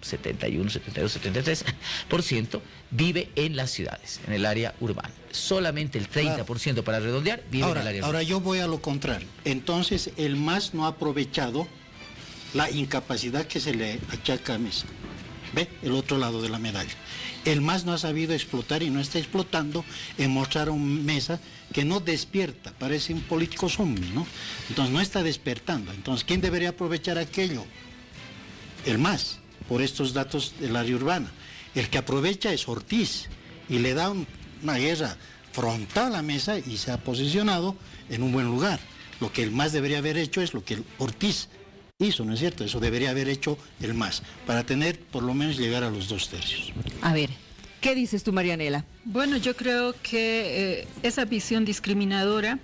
71, 72, 73% vive en las ciudades, en el área urbana. Solamente el 30%, para redondear, vive en el área urbana. Ahora yo voy a lo contrario. Entonces el MAS no ha aprovechado la incapacidad que se le achaca a Mesa. ¿Ve? El otro lado de la medalla. El MAS no ha sabido explotar y no está explotando en mostrar a un Mesa que no despierta, parece un político zombie, ¿no? Entonces no está despertando. Entonces, ¿quién debería aprovechar aquello? El MAS, por estos datos del área urbana. El que aprovecha es Ortiz y le da una guerra frontal a Mesa y se ha posicionado en un buen lugar. Lo que el MAS debería haber hecho es lo que Ortiz hizo, ¿no es cierto? Eso debería haber hecho el MAS, para tener, por lo menos, llegar a los 2/3. A ver, ¿qué dices tú, Marianela? Bueno, yo creo que esa visión discriminadora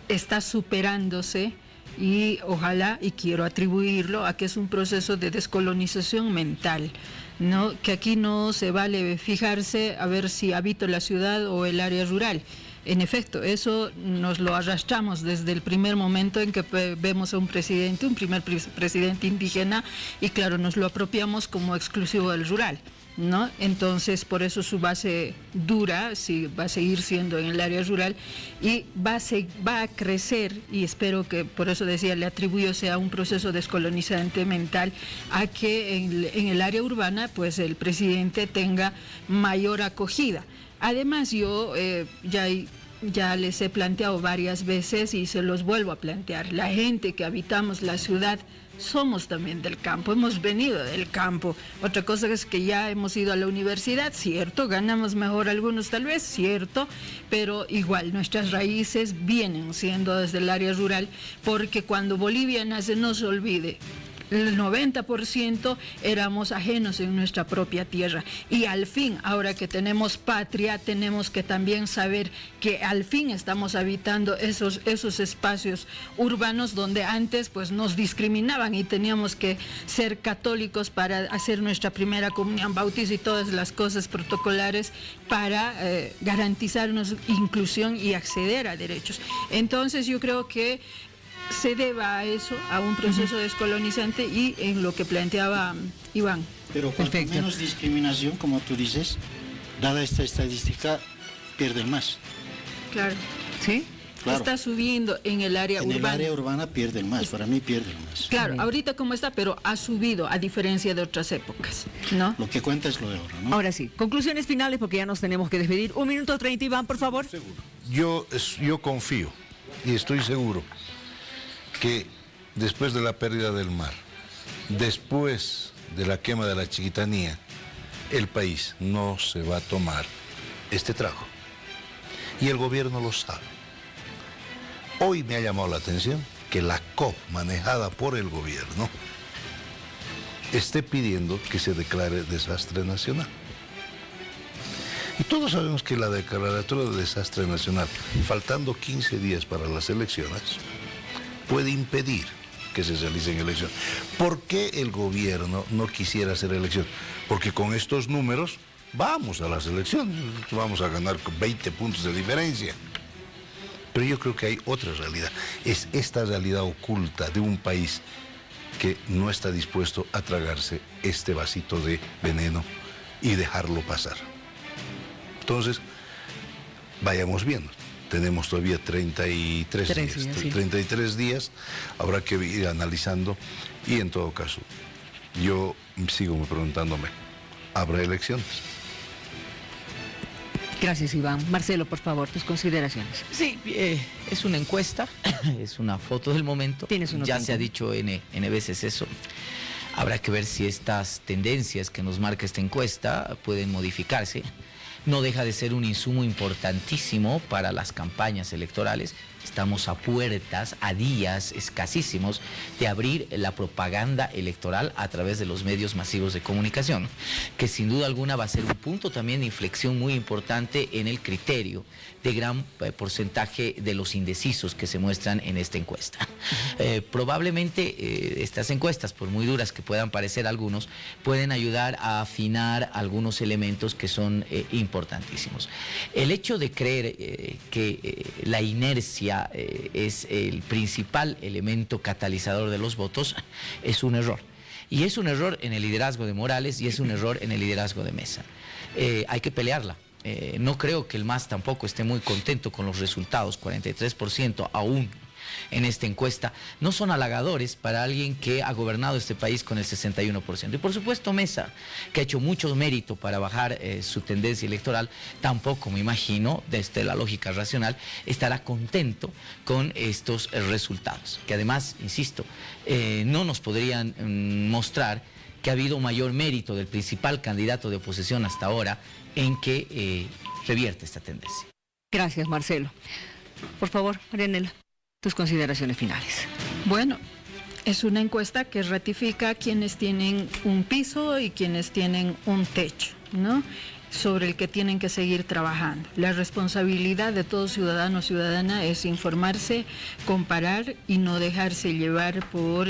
está superándose y ojalá, y quiero atribuirlo a que es un proceso de descolonización mental, ¿no? Que aquí no se vale fijarse a ver si habito la ciudad o el área rural. En efecto, eso nos lo arrastramos desde el primer momento en que vemos a un presidente, un primer presidente indígena, y claro, nos lo apropiamos como exclusivo del rural, ¿no? Entonces, por eso su base dura, sí, va a seguir siendo en el área rural y va a crecer, y espero que, por eso decía, le atribuyo sea un proceso descolonizante mental, a que en el área urbana, pues el presidente tenga mayor acogida. Además, yo ya les he planteado varias veces y se los vuelvo a plantear, la gente que habitamos la ciudad somos también del campo, hemos venido del campo. Otra cosa es que ya hemos ido a la universidad, cierto, ganamos mejor algunos tal vez, cierto, pero igual nuestras raíces vienen siendo desde el área rural, porque cuando Bolivia nace, no se olvide, el 90% éramos ajenos en nuestra propia tierra, y al fin, ahora que tenemos patria, tenemos que también saber que al fin estamos habitando esos espacios urbanos donde antes pues nos discriminaban y teníamos que ser católicos para hacer nuestra primera comunión, bautizo y todas las cosas protocolares para garantizarnos inclusión y acceder a derechos. Entonces yo creo que se deba a eso, a un proceso descolonizante, y en lo que planteaba Iván. Pero cuanto menos discriminación, como tú dices, dada esta estadística, pierde más. Claro. ¿Sí? Claro. Está subiendo en el área urbana. En el área urbana pierde el más, para mí pierde el más. Claro, ahorita como está, pero ha subido a diferencia de otras épocas, ¿no? Lo que cuenta es lo de ahora, ¿no? Ahora sí, conclusiones finales porque ya nos tenemos que despedir. 1 minuto 30, Iván, por favor. Yo confío y estoy seguro que después de la pérdida del mar, después de la quema de la Chiquitanía, el país no se va a tomar este trago. Y el gobierno lo sabe. Hoy me ha llamado la atención que la COP, manejada por el gobierno, esté pidiendo que se declare desastre nacional. Y todos sabemos que la declaratoria de desastre nacional, faltando 15 días para las elecciones, puede impedir que se realicen elecciones. ¿Por qué el gobierno no quisiera hacer elecciones? Porque con estos números vamos a las elecciones, vamos a ganar 20 puntos de diferencia. Pero yo creo que hay otra realidad, es esta realidad oculta de un país que no está dispuesto a tragarse este vasito de veneno y dejarlo pasar. Entonces, vayamos viendo. Tenemos todavía 33 días, habrá que ir analizando, y en todo caso, yo sigo preguntándome, ¿habrá elecciones? Gracias, Iván. Marcelo, por favor, tus consideraciones. Sí, es una encuesta, es una foto del momento. Ya se ha dicho N veces eso. Habrá que ver si estas tendencias que nos marca esta encuesta pueden modificarse. No deja de ser un insumo importantísimo para las campañas electorales. Estamos a puertas, a días escasísimos de abrir la propaganda electoral a través de los medios masivos de comunicación, que sin duda alguna va a ser un punto también de inflexión muy importante en el criterio de gran porcentaje de los indecisos que se muestran en esta encuesta. Probablemente estas encuestas, por muy duras que puedan parecer algunos, pueden ayudar a afinar algunos elementos que son importantísimos. El hecho de creer que la inercia es el principal elemento catalizador de los votos es un error. Y es un error en el liderazgo de Morales y es un error en el liderazgo de Mesa. Hay que pelearla. No creo que el MAS tampoco esté muy contento con los resultados, 43% aún en esta encuesta, no son halagadores para alguien que ha gobernado este país con el 61%. Y por supuesto Mesa, que ha hecho mucho mérito para bajar su tendencia electoral, tampoco me imagino, desde la lógica racional, estará contento con estos resultados, que además, insisto, no nos podrían mostrar que ha habido mayor mérito del principal candidato de oposición hasta ahora en que revierte esta tendencia. Gracias, Marcelo. Por favor, Marianela, tus consideraciones finales. Bueno, Es una encuesta que ratifica quienes tienen un piso y quienes tienen un techo, ¿no?, sobre el que tienen que seguir trabajando. La responsabilidad de todo ciudadano o ciudadana es informarse, comparar y no dejarse llevar por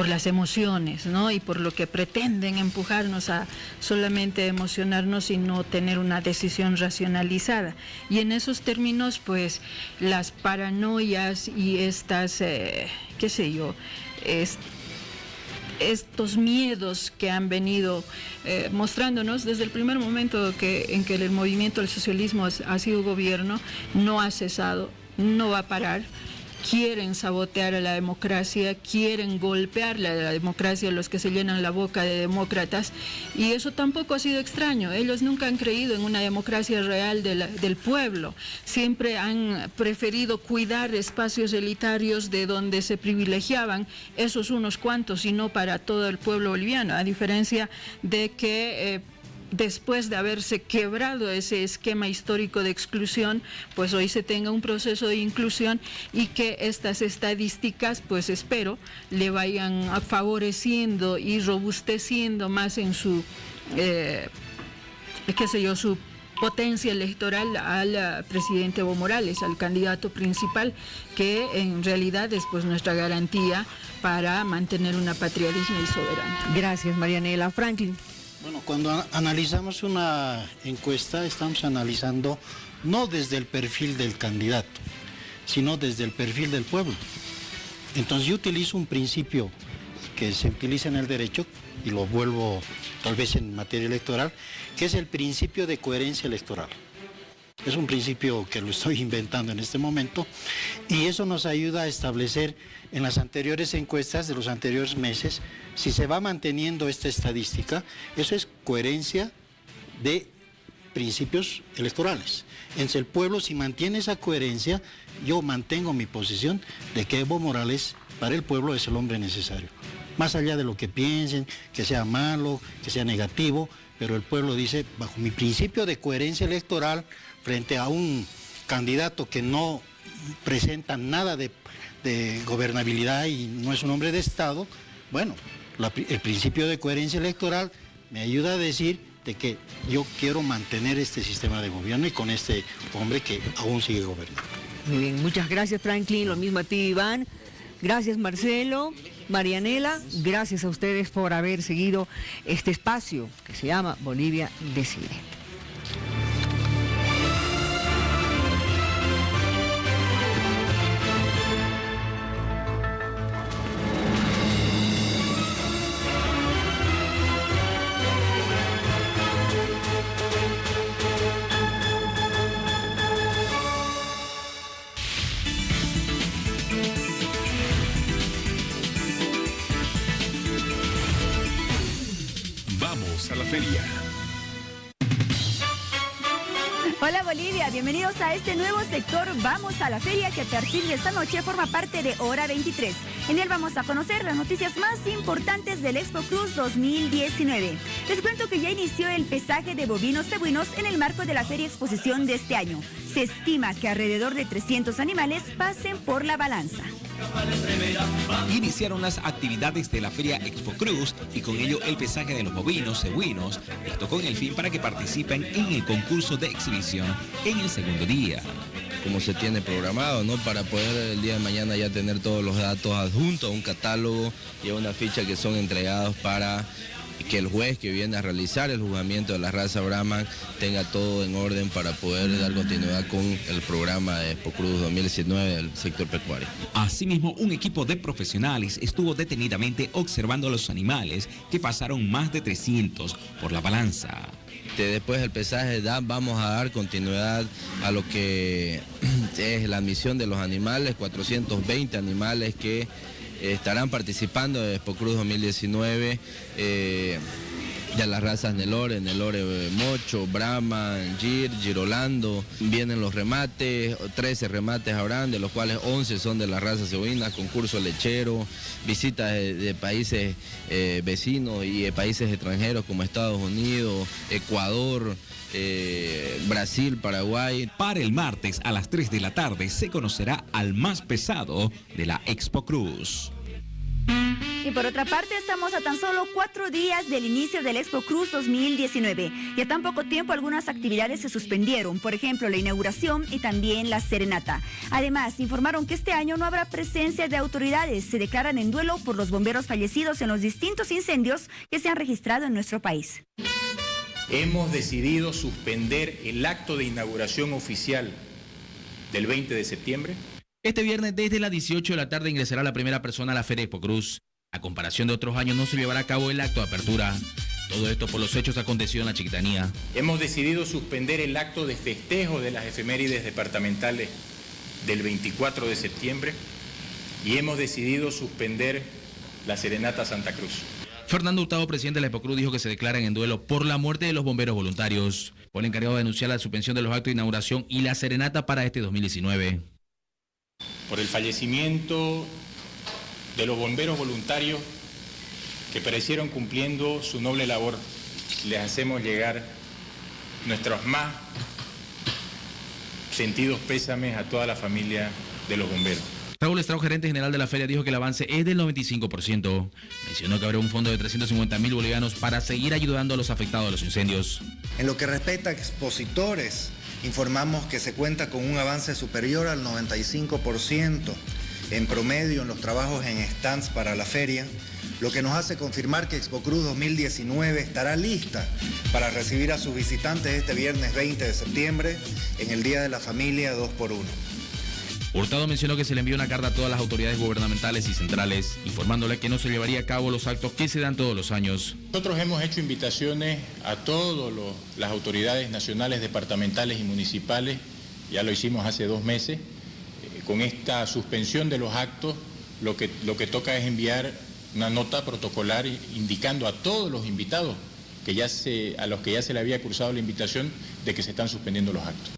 las emociones, ¿no?, y por lo que pretenden empujarnos a solamente emocionarnos y no tener una decisión racionalizada. Y en esos términos, pues, las paranoias y estas, estos miedos que han venido mostrándonos desde el primer momento en que el movimiento del socialismo ha sido gobierno, no ha cesado, no va a parar. Quieren sabotear a la democracia, quieren golpearle a la democracia los que se llenan la boca de demócratas, y eso tampoco ha sido extraño. Ellos nunca han creído en una democracia real del pueblo, siempre han preferido cuidar espacios elitarios de donde se privilegiaban esos unos cuantos y no para todo el pueblo boliviano, a diferencia de que después de haberse quebrado ese esquema histórico de exclusión, pues hoy se tenga un proceso de inclusión y que estas estadísticas, pues espero, le vayan favoreciendo y robusteciendo más en su, su potencia electoral al presidente Evo Morales, al candidato principal, que en realidad es pues nuestra garantía para mantener una patria digna y soberana. Gracias, Marianela. Franklin. Bueno, cuando analizamos una encuesta, estamos analizando no desde el perfil del candidato, sino desde el perfil del pueblo. Entonces yo utilizo un principio que se utiliza en el derecho, y lo vuelvo tal vez en materia electoral, que es el principio de coherencia electoral. Es un principio que lo estoy inventando en este momento, y eso nos ayuda a establecer en las anteriores encuestas de los anteriores meses, si se va manteniendo esta estadística, eso es coherencia de principios electorales. Entonces el pueblo, si mantiene esa coherencia, yo mantengo mi posición de que Evo Morales para el pueblo es el hombre necesario. Más allá de lo que piensen, que sea malo, que sea negativo, pero el pueblo dice, bajo mi principio de coherencia electoral, frente a un candidato que no presenta nada de gobernabilidad y no es un hombre de Estado, bueno, el principio de coherencia electoral me ayuda a decir de que yo quiero mantener este sistema de gobierno y con este hombre que aún sigue gobernando. Muy bien, muchas gracias, Franklin, lo mismo a ti, Iván. Gracias, Marcelo, Marianela, gracias a ustedes por haber seguido este espacio que se llama Bolivia Decide. A la feria. Hola Bolivia, bienvenidos a este nuevo sector Vamos a la Feria, que a partir de esta noche forma parte de Hora 23. En él vamos a conocer las noticias más importantes del ExpoCruz 2019. Les cuento que ya inició el pesaje de bovinos cebuinos en el marco de la Feria Exposición de este año. Se estima que alrededor de 300 animales pasen por la balanza. Iniciaron las actividades de la Feria ExpoCruz y con ello el pesaje de los bovinos cebuinos, esto con el fin para que participen en el concurso de exhibición en el segundo día. Como se tiene programado, ¿no? Para poder el día de mañana ya tener todos los datos adjuntos a un catálogo y a una ficha que son entregados para que el juez que viene a realizar el juzgamiento de la raza Brahman tenga todo en orden para poder dar continuidad con el programa de ExpoCruz 2019 del sector pecuario. Asimismo, un equipo de profesionales estuvo detenidamente observando a los animales que pasaron más de 300 por la balanza. Después del pesaje vamos a dar continuidad a lo que es la admisión de los animales, 420 animales que estarán participando de ExpoCruz 2019, de las razas Nelore Mocho, Brahma, Girolando. Vienen los remates, 13 remates habrán, de los cuales 11 son de la raza cebuina, concurso lechero, visitas de países vecinos y de países extranjeros como Estados Unidos, Ecuador, Brasil, Paraguay. Para el martes a las 3 de la tarde se conocerá al más pesado de la ExpoCruz. Y por otra parte, estamos a tan solo 4 días del inicio del Expo Cruz 2019. Y a tan poco tiempo algunas actividades se suspendieron, por ejemplo, la inauguración y también la serenata. Además, informaron que este año no habrá presencia de autoridades. Se declaran en duelo por los bomberos fallecidos en los distintos incendios que se han registrado en nuestro país. Hemos decidido suspender el acto de inauguración oficial del 20 de septiembre. Este viernes desde las 18 de la tarde ingresará la primera persona a la Feria Expo Cruz. A comparación de otros años no se llevará a cabo el acto de apertura. Todo esto por los hechos acontecidos en la Chiquitanía. Hemos decidido suspender el acto de festejo de las efemérides departamentales del 24 de septiembre y hemos decidido suspender la Serenata Santa Cruz. Fernando Hurtado, presidente de la Expo Cruz, dijo que se declaran en duelo por la muerte de los bomberos voluntarios. Fue el encargado de anunciar la suspensión de los actos de inauguración y la serenata para este 2019. Por el fallecimiento de los bomberos voluntarios que perecieron cumpliendo su noble labor, les hacemos llegar nuestros más sentidos pésames a toda la familia de los bomberos. Raúl Estrao, gerente general de la feria, dijo que el avance es del 95%. Mencionó que habrá un fondo de 350.000 bolivianos para seguir ayudando a los afectados de los incendios. En lo que respecta a expositores, informamos que se cuenta con un avance superior al 95% en promedio en los trabajos en stands para la feria, lo que nos hace confirmar que Expo Cruz 2019 estará lista para recibir a sus visitantes este viernes 20 de septiembre en el Día de la Familia 2x1. Hurtado mencionó que se le envió una carta a todas las autoridades gubernamentales y centrales, informándole que no se llevaría a cabo los actos que se dan todos los años. Nosotros hemos hecho invitaciones a todas las autoridades nacionales, departamentales y municipales, ya lo hicimos hace 2 meses. Con esta suspensión de los actos, lo que toca es enviar una nota protocolar indicando a todos los invitados a los que ya se le había cursado la invitación de que se están suspendiendo los actos.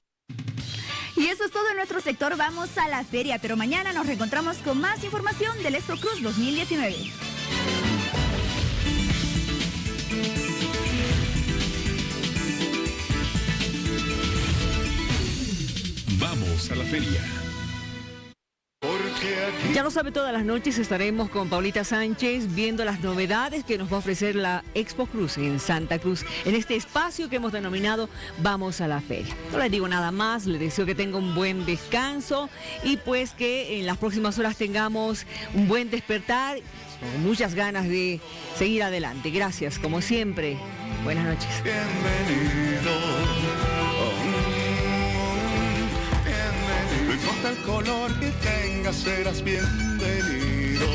Y eso es todo en nuestro sector. Vamos a la feria, pero mañana nos reencontramos con más información del Expo Cruz 2019. Vamos a la feria. Ya lo sabe, todas las noches estaremos con Paulita Sánchez viendo las novedades que nos va a ofrecer la Expo Cruz en Santa Cruz, en este espacio que hemos denominado Vamos a la Feria. No les digo nada más, les deseo que tenga un buen descanso y pues que en las próximas horas tengamos un buen despertar, con muchas ganas de seguir adelante. Gracias, como siempre. Buenas noches. Bienvenido. No importa el color que tengas, serás bienvenido.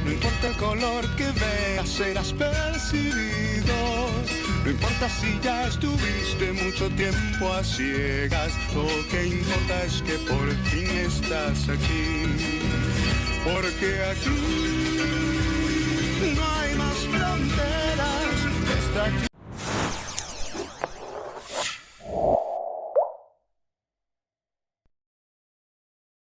No importa el color que veas, serás percibido. No importa si ya estuviste mucho tiempo a ciegas. Lo que importa es que por fin estás aquí. Porque aquí